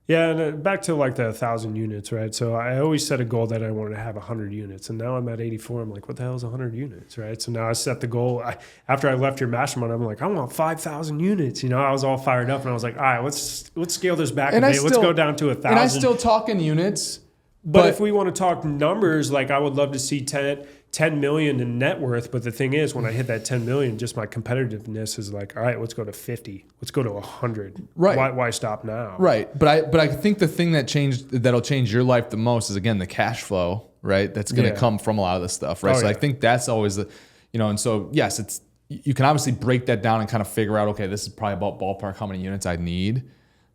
Yeah, and back to like the 1,000 units, right? So I always set a goal that I wanted to have 100 units, and now I'm at 84. I'm like, what the hell is 100 units, right? So now I set the goal. After I left your mastermind, I'm like, I want 5,000 units. I was all fired up, and I was like, all right, let's scale this back a bit. Let's go down to 1,000. And I still talk in units. But if we want to talk numbers, like I would love to see 10 million in net worth. But the thing is, when I hit that 10 million, just my competitiveness is like, all right, let's go to 50. Let's go to 100. Right. Why stop now? Right. But I think the thing that'll change your life the most is, again, the cash flow, right? That's going to come from a lot of this stuff, right? I think that's always and so yes, you can obviously break that down and kind of figure out, okay, this is probably about ballpark how many units I need.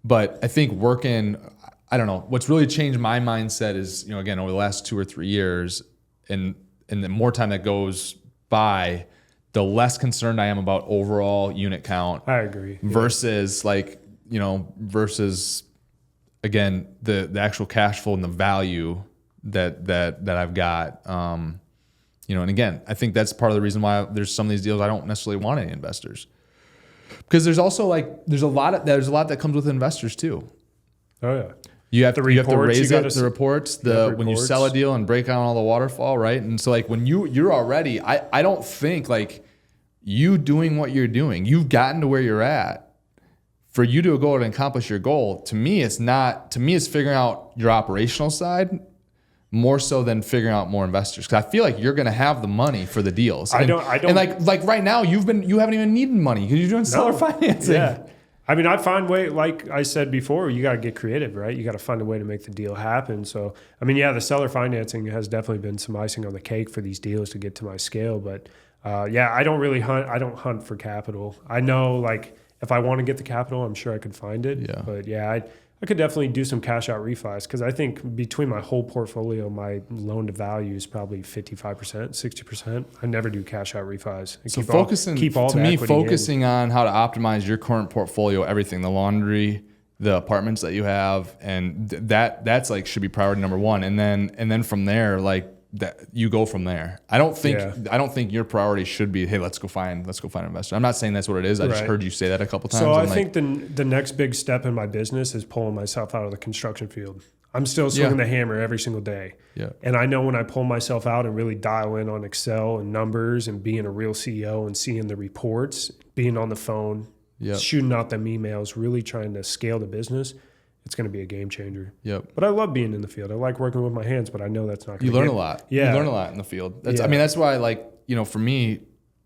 But I think I don't know, what's really changed my mindset is, again, over the last 2 or 3 years, and the more time that goes by, the less concerned I am about overall unit count. I agree. Versus versus again, the actual cash flow and the value that I've got. And again, I think that's part of the reason why there's some of these deals I don't necessarily want any investors. Because there's also there's a lot that comes with investors too. Oh yeah. You have to raise the reports, when you reports. sell a deal and break down all the waterfall, right? And so when you're already, I don't think you doing what you're doing, you've gotten to where you're at. For you to go and accomplish your goal, to me it's figuring out your operational side more so than figuring out more investors. Because I feel like you're going to have the money for the deals. I don't. And like right now, you haven't even needed money because you're doing seller financing. Yeah. I mean, I find like I said before, you got to get creative, right? You got to find a way to make the deal happen. So, I mean, the seller financing has definitely been some icing on the cake for these deals to get to my scale. But I don't really hunt. I don't hunt for capital. I know if I want to get the capital, I'm sure I could find it. Yeah. But I could definitely do some cash out refis because I think between my whole portfolio, my loan to value is probably 55%, 60%. I never do cash out refis. So focusing on how to optimize your current portfolio, everything, the laundry, the apartments that you have, and that's should be priority number one. And then from there, that you go from there. I don't think your priority should be, hey, let's go find an investor. I'm not saying that's what it is. I just heard you say that a couple times. So I think the next big step in my business is pulling myself out of the construction field. I'm still swinging the hammer every single day. Yeah. And I know when I pull myself out and really dial in on Excel and numbers and being a real CEO and seeing the reports, being on the phone, shooting out them emails, really trying to scale the business, it's going to be a game changer. Yep. But I love being in the field. I like working with my hands, but I know that's not going to You learn a lot. Yeah. You learn a lot in the field. I mean, that's why, for me,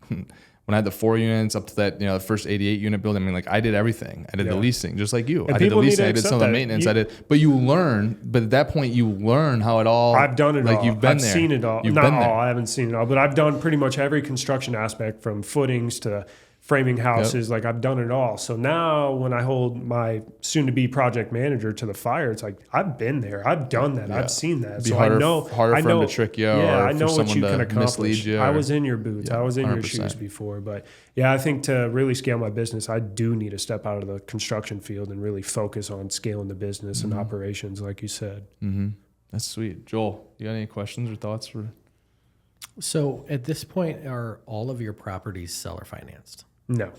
when I had the 4 units up to that, the first 88 unit building, I mean, I did everything. I did the leasing, just like you. And I did the leasing. I did some of the that. maintenance. But at that point, you learn how it all. I've done it all. You've been I've there. seen it all. You've Not been all. there. I haven't seen it all, but I've done pretty much every construction aspect from footings to framing houses. I've done it all. So now when I hold my soon-to-be project manager to the fire, it's I've been there. I've done that. I've seen that. It'd be so harder, I know harder for him to trick you. Yeah, or I know for what you someone can to accomplish. mislead you. I was in your boots. I was in 100%. your shoes before. But I think to really scale my business, I do need to step out of the construction field and really focus on scaling the business and operations, like you said. Mm-hmm. That's sweet. Joel, you got any questions or thoughts for? So at this point, are all of your properties seller financed? No.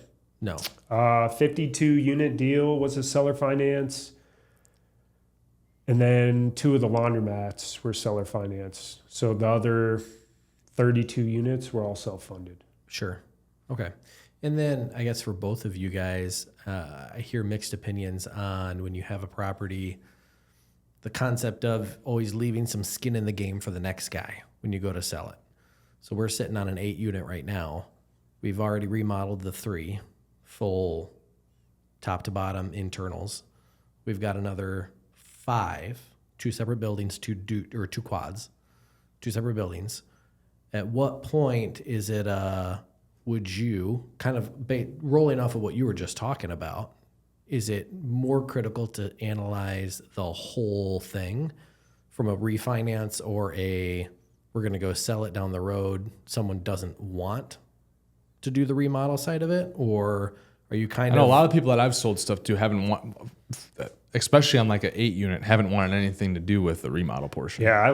52 unit deal was a seller finance. And then 2 of the laundromats were seller finance. So the other 32 units were all self-funded. Sure. Okay. And then I guess for both of you guys, I hear mixed opinions on when you have a property, the concept of always leaving some skin in the game for the next guy when you go to sell it. So we're sitting on an 8 unit right now. We've already remodeled the 3 full top to bottom internals. We've got another 5, 2 separate buildings, 2 quads, 2 separate buildings. At what point is it, would you kind of rolling off of what you were just talking about, is it more critical to analyze the whole thing from a refinance or we're going to go sell it down the road, someone doesn't want to do the remodel side of it? Or are you I know a lot of people that I've sold stuff to especially on an 8 unit, haven't wanted anything to do with the remodel portion. Yeah, I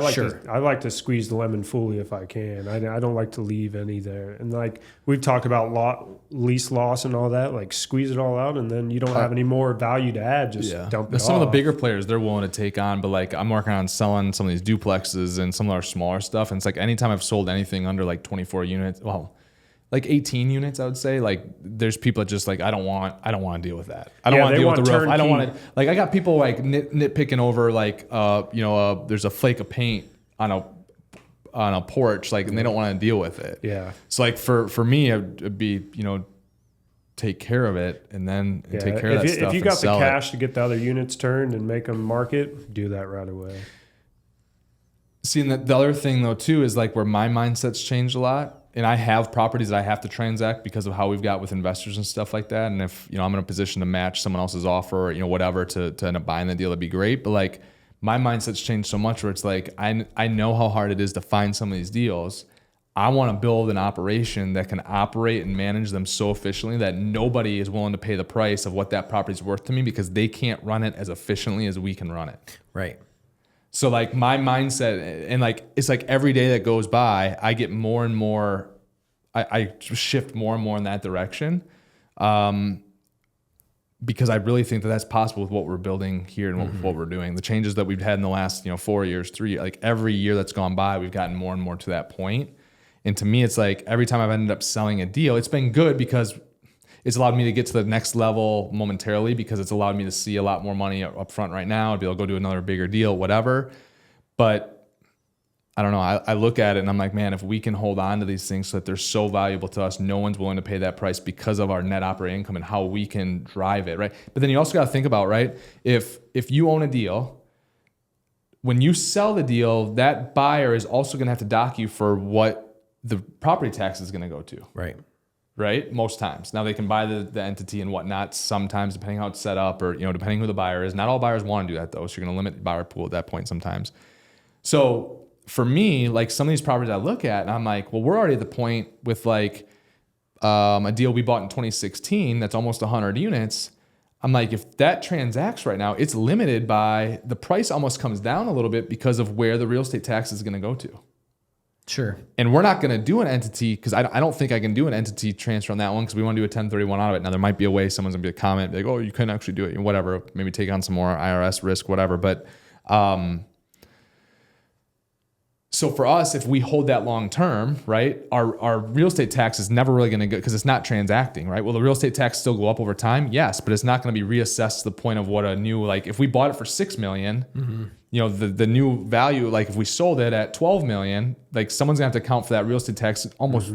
like to squeeze the lemon fully if I can. I don't like to leave any there. And we've talked about lease loss and all that, squeeze it all out, and then you don't have any more value to add. Just dump it Some off. of the bigger players, they're willing to take on, but I'm working on selling some of these duplexes and some of our smaller stuff. And it's anytime I've sold anything under 24 units, 18 units, I would say. There's people that just I don't want to deal with that. I don't want to deal with the roof. I don't want to. I got people nitpicking over there's a flake of paint on a porch, and they don't want to deal with it. Yeah. So for me, it'd be take care of it and then take care of that stuff. If you got the cash to get the other units turned and make them market, do that right away. See, and the other thing though too is where my mindset's changed a lot I have properties that I have to transact because of how we've got with investors and stuff like that. And if, I'm in a position to match someone else's offer, or, whatever to end up buying the deal, that'd be great. But like my mindset's changed so much where it's like, I know how hard it is to find some of these deals. I want to build an operation that can operate and manage them so efficiently that nobody is willing to pay the price of what that property is worth to me because they can't run it as efficiently as we can run it. Right. So like my mindset, and like it's like every day that goes by, I get more and more, I shift more and more in that direction, because I really think that that's possible with what we're building here and what we're doing. The changes that we've had in the last 4 years, 3, like every year that's gone by, we've gotten more and more to that point. And to me, it's like every time I've ended up selling a deal, it's been good because it's allowed me to get to the next level momentarily, because it's allowed me to see a lot more money up front right now. I'd be able to go do another bigger deal, whatever. But I don't know. I look at it and I'm like, man, if we can hold on to these things so that they're so valuable to us, no one's willing to pay that price because of our net operating income and how we can drive it, right? But then you also got to think about, right, if you own a deal, when you sell the deal, that buyer is also going to have to dock you for what the property tax is going to go to. Right? Most times. Now they can buy the entity and whatnot sometimes, depending how it's set up, or, depending who the buyer is. Not all buyers want to do that though. So you're going to limit the buyer pool at that point sometimes. So for me, like some of these properties I look at and I'm like, well, we're already at the point with like a deal we bought in 2016 that's almost 100 units. I'm like, if that transacts right now, it's limited by the price almost comes down a little bit because of where the real estate tax is going to go to. Sure. And we're not going to do an entity, because I don't think I can do an entity transfer on that one, because we want to do a 1031 out of it. Now there might be a way someone's going to be a comment like, oh, you couldn't actually do it, whatever, maybe take on some more IRS risk, whatever. But so for us, if we hold that long term, right, our real estate tax is never really going to go, because it's not transacting, right? Will the real estate tax still go up over time? Yes, but it's not going to be reassessed to the point of what a new, like if we bought it for $6 million, the new value, like if we sold it at 12 million, like someone's gonna have to account for that real estate tax almost,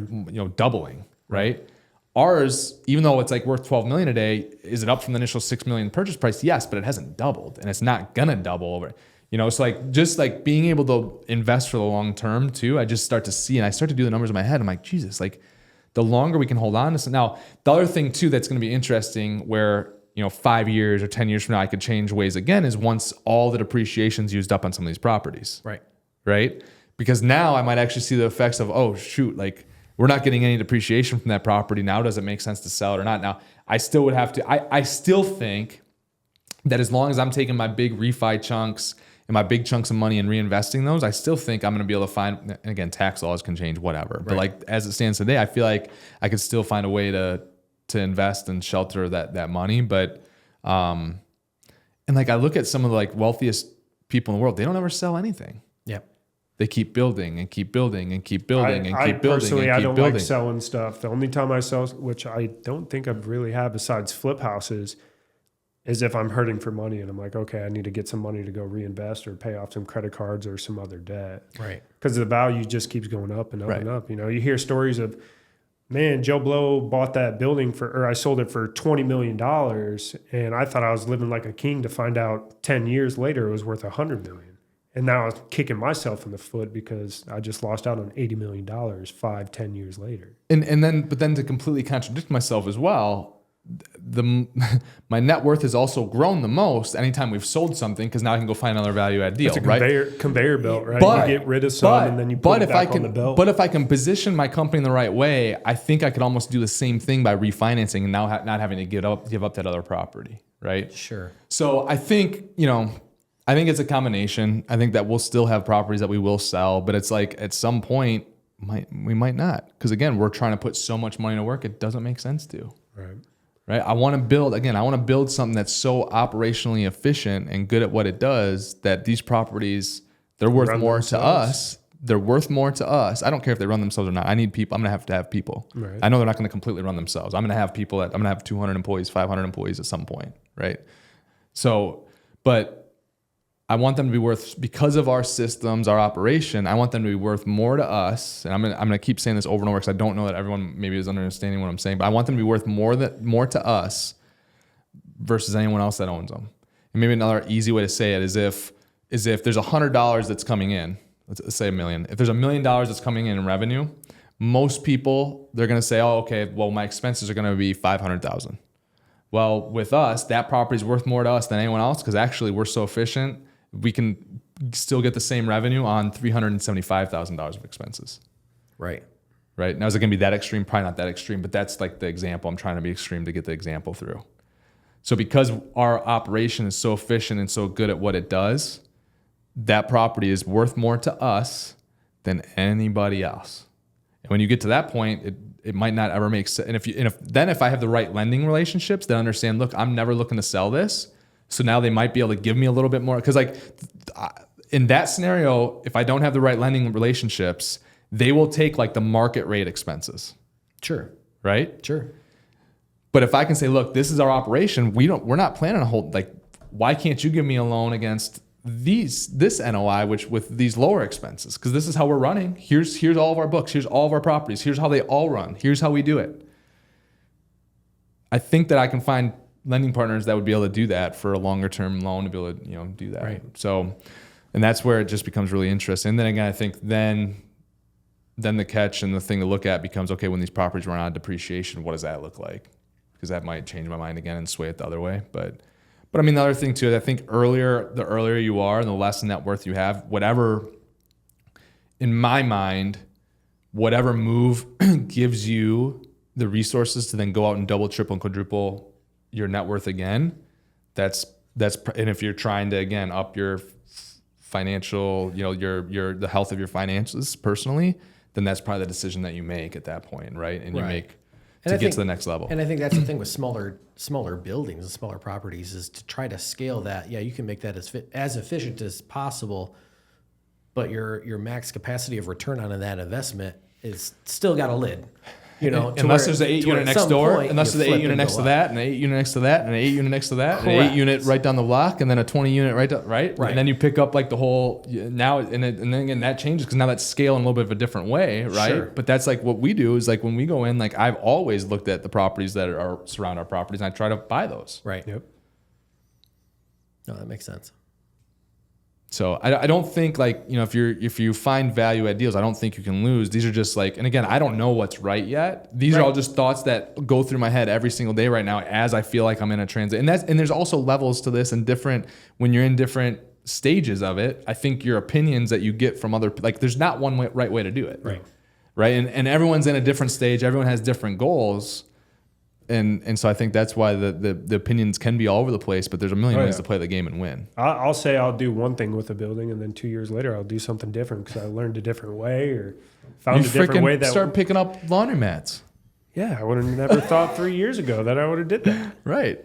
doubling, right? Ours, even though it's like worth 12 million a day, is it up from the initial 6 million purchase price? Yes, but it hasn't doubled, and it's not gonna double over. So like just like being able to invest for the long term too, I just start to see, and I start to do the numbers in my head. I'm like, Jesus, like the longer we can hold on to this. Now, the other thing too that's gonna be interesting, where 5 years or 10 years from now, I could change ways again, is once all the depreciation's used up on some of these properties. Right? Because now I might actually see the effects of, oh shoot, like we're not getting any depreciation from that property. Now, does it make sense to sell it or not? Now, I still would have to, I still think that as long as I'm taking my big refi chunks and my big chunks of money and reinvesting those, I still think I'm going to be able to find, and again, tax laws can change, whatever. But like as it stands today, I feel like I could still find a way to invest and shelter that money. But and like I look at some of the like wealthiest people in the world, they don't ever sell anything. They keep building and keep building and keep building and keep building. Personally, I don't like selling stuff. The only time I sell, which I don't think I really have besides flip houses, is if I'm hurting for money and I'm like, okay, I need to get some money to go reinvest or pay off some credit cards or some other debt. Because the value just keeps going up and up and up. You hear stories of, man, Joe Blow bought that building or I sold it for $20 million, and I thought I was living like a king, to find out 10 years later it was worth $100 million. And now I was kicking myself in the foot because I just lost out on $80 million 5-10 years later. But then to completely contradict myself as well, my net worth has also grown the most anytime we've sold something, because now I can go find another value add deal. It's a conveyor belt, right? But, you get rid of some and then you put it back on the belt. But if I can position my company in the right way, I think I could almost do the same thing by refinancing and now not having to give up that other property, right? Sure. So I think, I think it's a combination. I think that we'll still have properties that we will sell, but it's like at some point we might not, because again, we're trying to put so much money to work, it doesn't make sense to. Right? I want to build something that's so operationally efficient and good at what it does that these properties, they're worth more to us. They're worth more to us. I don't care if they run themselves or not. I need people. I'm going to have people. I know they're not going to completely run themselves. I'm going to have people I'm going to have 200 employees, 500 employees at some point. Right? So, but I want them to be worth, because of our systems, our operation, I want them to be worth more to us. And I'm gonna keep saying this over and over, because I don't know that everyone maybe is understanding what I'm saying, but I want them to be worth more to us versus anyone else that owns them. And maybe another easy way to say it is if there's $100 that's coming in, let's say $1 million. If there's $1 million that's coming in revenue, most people, they're going to say, oh, okay, well, my expenses are going to be $500,000. Well, with us, that property is worth more to us than anyone else because actually we're so efficient, we can still get the same revenue on $375,000 of expenses. Right. Right. Now, is it going to be that extreme? Probably not that extreme, but that's like the example. I'm trying to be extreme to get the example through. So because our operation is so efficient and so good at what it does, that property is worth more to us than anybody else. And when you get to that point, it might not ever make sense. And if I have the right lending relationships that understand, look, I'm never looking to sell this. So now they might be able to give me a little bit more. Because like in that scenario, if I don't have the right lending relationships, they will take like the market rate expenses. Sure. Right? Sure. But if I can say, look, this is our operation, we're not planning to hold, like, why can't you give me a loan against this NOI, which with these lower expenses? Because this is how we're running. Here's all of our books. Here's all of our properties. Here's how they all run. Here's how we do it. I think that I can find lending partners that would be able to do that for a longer term loan to be able to, do that. Right. So, and that's where it just becomes really interesting. And then again, I think then the catch and the thing to look at becomes, okay, when these properties run out of depreciation, what does that look like? Because that might change my mind again and sway it the other way. But I mean, the other thing too, is I think the earlier you are and the less net worth you have, whatever, in my mind, whatever move gives you the resources to then go out and double, triple, and quadruple your net worth again, and if you're trying to, again, up your financial, the health of your finances personally, then that's probably the decision that you make at that point, right? And you make to get to the next level. And I think that's the thing with smaller buildings and smaller properties is to try to scale that. Yeah, you can make that as efficient as possible, but your max capacity of return on that investment is still got a lid. Unless there's an 8 unit next door, unless there's an 8 unit next to that, and an 8 unit next to that, and an 8 unit next to that, and an 8 unit right down the block, and then a 20 unit right. And then you pick up like the whole now, and then again that changes because now that's scale in a little bit of a different way, right? Sure. But that's like what we do is like when we go in, like I've always looked at the properties that are surround our properties, and I try to buy those. Right. Yep. No, that makes sense. So I don't think like, if you find value at deals, I don't think you can lose. These are just like, and again, I don't know what's right yet. These are all just thoughts that go through my head every single day right now as I feel like I'm in a transit. And there's also levels to this and when you're in different stages of it, I think your opinions that you get from other, like there's not one right way to do it. Right. Right. And everyone's in a different stage. Everyone has different goals. And so I think that's why the opinions can be all over the place, but there's a million ways to play the game and win. I'll say I'll do one thing with a building, and then 2 years later I'll do something different because I learned a different way or found a different way. Start picking up laundromats. Yeah, I would have never thought 3 years ago that I would have did that. Right.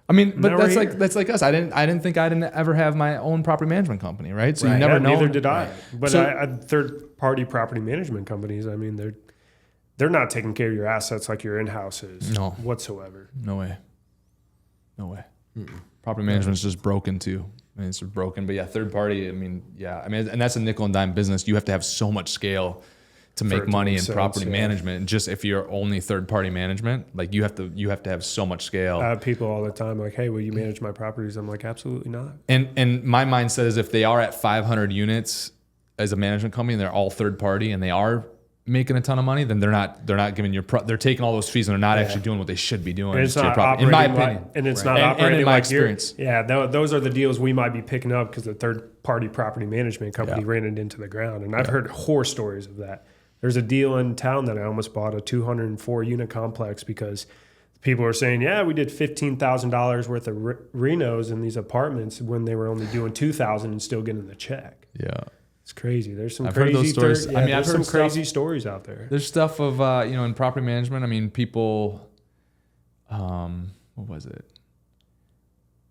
I mean, but Now that's like us. I didn't think I'd ever have my own property management company, right? So you never know. Neither did I. But So- I third-party property management companies, I mean, they're not taking care of your assets like your in-house is whatsoever. No way. Property management is just broken too. I mean, it's broken. But yeah, third party, and that's a nickel and dime business. You have to have so much scale to make money in property management. And just if you're only third party management, like you have to have so much scale. I have people all the time like, hey, will you manage my properties? I'm like, absolutely not. And my mindset is if they are at 500 units as a management company and they're all third party and they are making a ton of money, then they're not giving they're taking all those fees and they're not actually doing what they should be doing. And it's not operating, in my opinion. And it's not operating and in my like experience. Those are the deals we might be picking up because the third party property management company ran it into the ground. And I've heard horror stories of that. There's a deal in town that I almost bought, a 204 unit complex, because people are saying, yeah, we did $15,000 worth of renos in these apartments when they were only doing $2,000 and still getting the check. Yeah. It's crazy. There's some I've heard those stories. I've heard some crazy stuff, stories out there. There's stuff of in property management. I mean, people. What was it?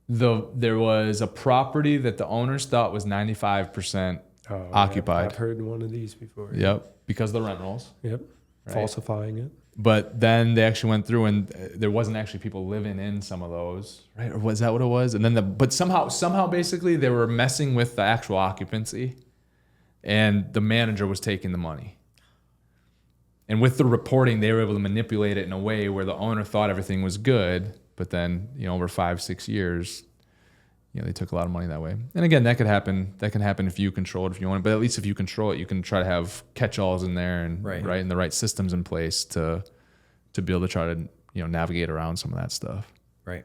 There was a property that the owners thought was 95% occupied. I've heard one of these before. Yep, because of the rent rolls. Yep, right? Falsifying it. But then they actually went through and there wasn't actually people living in some of those, right? Or was that what it was? And then but somehow basically they were messing with the actual occupancy. And the manager was taking the money. And with the reporting, they were able to manipulate it in a way where the owner thought everything was good. But then, over 5-6 years, they took a lot of money that way. And again, that could happen. That can happen if you control it, if you want it. But at least if you control it, you can try to have catch-alls in there and and the right systems in place to be able to try to navigate around some of that stuff. Right.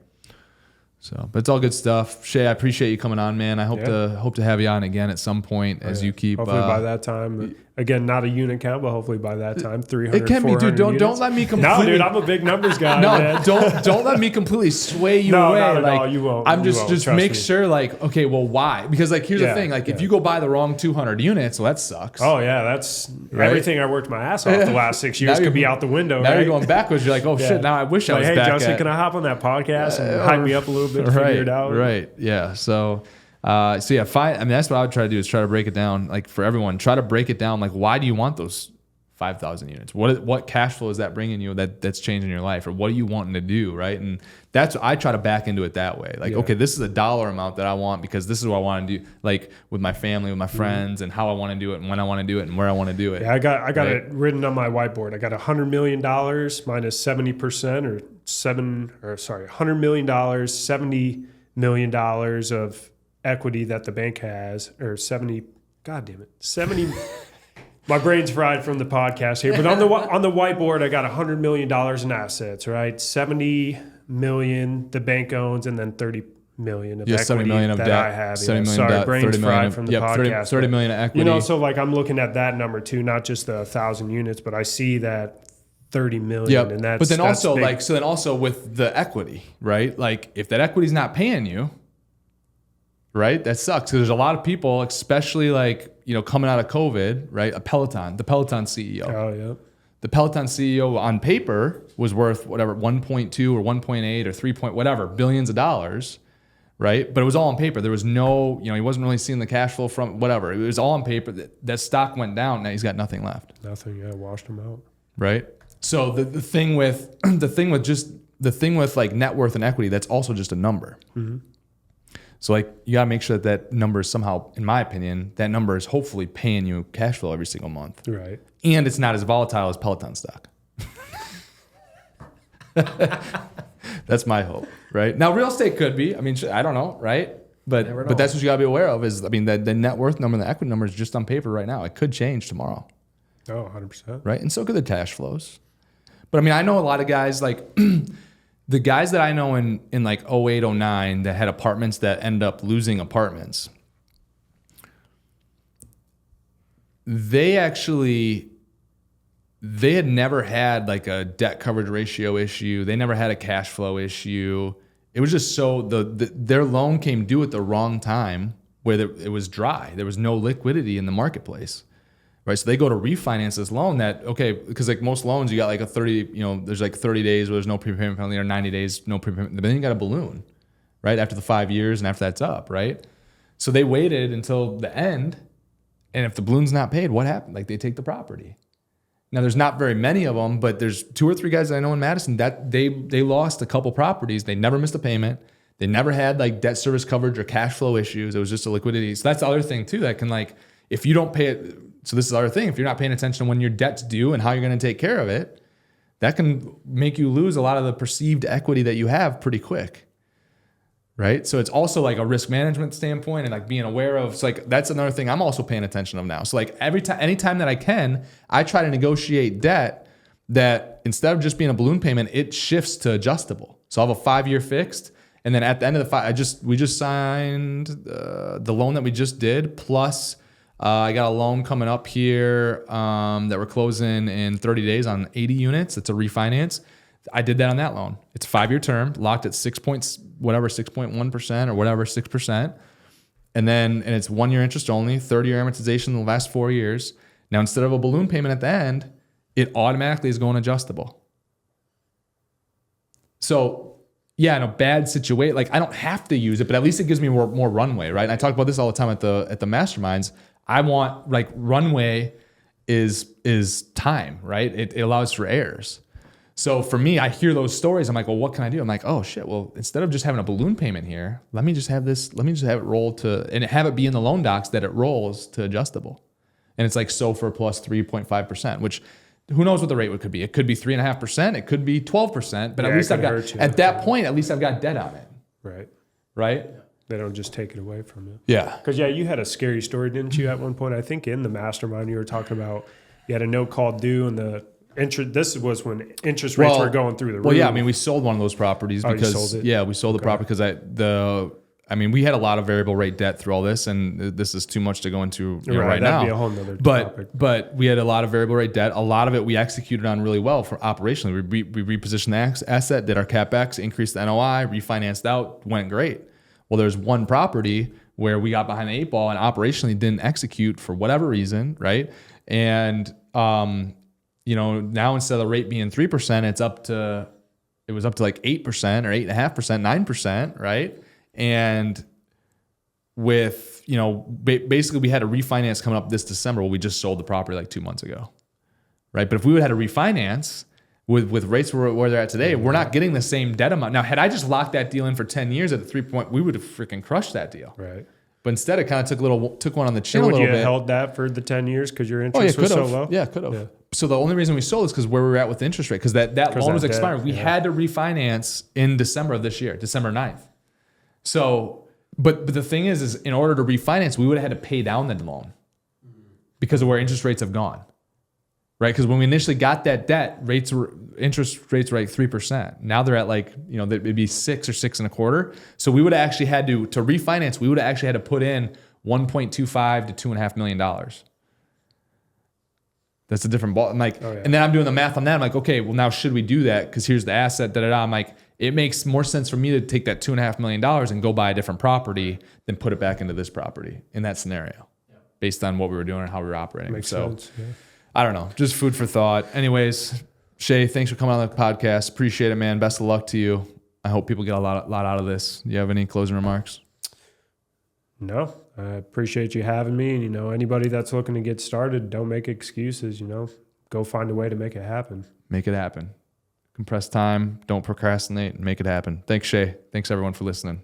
So, but it's all good stuff. Shay, I appreciate you coming on, man. I hope to have you on again at some point as you keep. Hopefully by that time, again, not a unit count, but hopefully by that time, 300. It can be, dude. Don't let me completely. No, dude, I'm a big numbers guy. No, man. don't let me completely sway you away. Not at like, all. You won't. I'm You just won't, make me. sure, like, okay, well, why? Because like, here's the thing, like, if you go buy the wrong 200 units, well, that sucks. Oh yeah, that's everything I worked my ass off the last 6 years could be out the window. Now right? you're going backwards. You're like, oh shit. Now I wish I was hey, back. Justin, can I hop on that podcast and hype me up a little bit to figure it out? Right. Yeah. So that's what I would try to do is try to break it down, like for everyone, try to break it down. Like, why do you want those 5,000 units? What cash flow is that bringing you that's changing your life, or what are you wanting to do? Right. And I try to back into it that way. Like, okay, this is a dollar amount that I want because this is what I want to do, like with my family, with my friends, and how I want to do it and when I want to do it and where I want to do it. Yeah, I got it written on my whiteboard. I got $100 million minus 70% $100 million, $70 million of equity that the bank has, or 70, God damn it, 70. My brain's fried from the podcast here, but on the whiteboard, I got $100 million in assets, right? 70 million the bank owns, and then 30 million of equity 70 million of that debt, I have. 70 million Sorry, debt, brain's 30 million fried from the podcast. 30 million of equity. So like I'm looking at that number too, not just the 1,000 units, but I see that 30 million, and that's. But then also big. so then also with the equity, right? Like if that equity's not paying you, right? That sucks because there's a lot of people, especially like, coming out of COVID, right? The Peloton CEO. Oh, yeah. The Peloton CEO on paper was worth whatever, 1.2 or 1.8 or 3 point, whatever, billions of dollars, right? But it was all on paper. There was no, he wasn't really seeing the cash flow from whatever. It was all on paper. That stock went down. Now he's got nothing left. Nothing. Yeah, washed him out. Right. So the thing with like net worth and equity, that's also just a number. Mm-hmm. So like you gotta make sure that number is somehow, in my opinion, that number is hopefully paying you cash flow every single month. Right. And it's not as volatile as Peloton stock. That's my hope, right? Now real estate could be. I mean, I don't know, right? But that's what you gotta be aware of is, the net worth number and the equity number is just on paper right now. It could change tomorrow. Oh, 100%. Right. And so could the cash flows. But I mean, I know a lot of guys like the guys that I know in like 08, 09 that had apartments that end up losing apartments, they had never had like a debt coverage ratio issue. They never had a cash flow issue. It was just their loan came due at the wrong time where it was dry. There was no liquidity in the marketplace. Right, so they go to refinance this loan because like most loans, you got like a 30, there's like 30 days where there's no prepayment penalty or 90 days, no prepayment. But then you got a balloon, right? After the 5 years and after that's up, right? So they waited until the end. And if the balloon's not paid, what happened? Like they take the property. Now there's not very many of them, but there's 2 or 3 guys that I know in Madison that they lost a couple properties. They never missed a payment. They never had like debt service coverage or cash flow issues. It was just a liquidity. So that's the other thing too, that can like, if you don't pay it, so this is the other thing. If you're not paying attention to when your debt's due and how you're going to take care of it, that can make you lose a lot of the perceived equity that you have pretty quick, right? So it's also like a risk management standpoint and like being aware of. So like that's another thing I'm also paying attention of now. So like anytime that I can, I try to negotiate debt that instead of just being a balloon payment, it shifts to adjustable. So I'll have a 5-year fixed, and then at the end of the we just signed the loan that we just did plus. I got a loan coming up here that we're closing in 30 days on 80 units. It's a refinance. I did that on that loan. It's a 5-year term, locked at 6.1% or whatever, 6%. And it's 1-year interest only, 30-year amortization in the last 4 years. Now, instead of a balloon payment at the end, it automatically is going adjustable. So yeah, in a bad situation, like I don't have to use it, but at least it gives me more runway, right? And I talk about this all the time at the masterminds. I want like runway is time, right? It allows for errors. So for me, I hear those stories. I'm like, well, what can I do? I'm like, oh shit. Well, instead of just having a balloon payment here, let me just have it roll to, and have it be in the loan docs that it rolls to adjustable. And it's like SOFR plus 3.5%, which who knows what the rate could be. It could be 3.5%. It could be 12%, but at least at that point, at least I've got debt on it. Right. Right. They don't just take it away from you. Yeah. Because, you had a scary story, didn't you, at one point? I think in the mastermind you were talking about you had a note called due and the interest. This was when interest rates were going through the roof. Well, yeah, I mean, we sold one of those properties because, you sold it? we sold the property because we had a lot of variable rate debt through all this, and this is too much to go into right now. That'd be a whole nother topic. But we had a lot of variable rate debt. A lot of it we executed on really well for operationally. We repositioned the asset, did our CapEx, increased the NOI, refinanced out, went great. Well, there's one property where we got behind the 8 ball and operationally didn't execute for whatever reason, right? And now instead of the rate being 3%, it was up to like 8% or 8.5%, 9%, right? And with, basically we had a refinance coming up this December. Well, we just sold the property like 2 months ago, right? But if we would have had a refinance with rates where they're at today, we're not getting the same debt amount. Now, had I just locked that deal in for 10 years at the 3 point, we would have freaking crushed that deal. Right. But instead it kind of took one on the chin a would little you bit. have held that for the 10 years because your interest was so low? Yeah, could have. Yeah. So the only reason we sold is because where we were at with the interest rate, because that loan was expiring. We had to refinance in December of this year, December 9th. So, but the thing is in order to refinance, we would have had to pay down the loan because of where interest rates have gone, right? Because when we initially got that debt, interest rates were like 3%. Now they're at like, it'd be 6 or 6.25. So we would have actually had to refinance. We would have actually had to put in $1.25 to $2.5 million. That's a different ball. And then I'm doing the math on that. I'm like, okay, well now should we do that? Because here's the asset. I'm like, it makes more sense for me to take that $2.5 million and go buy a different property than put it back into this property in that scenario, based on what we were doing and how we were operating. Makes sense. Yeah. I don't know, just food for thought. Anyways, Shay, thanks for coming on the podcast. Appreciate it, man. Best of luck to you. I hope people get a lot out of this. Do you have any closing remarks? No, I appreciate you having me. And, anybody that's looking to get started, don't make excuses, go find a way to make it happen. Make it happen. Compress time. Don't procrastinate. Make it happen. Thanks, Shay. Thanks, everyone, for listening.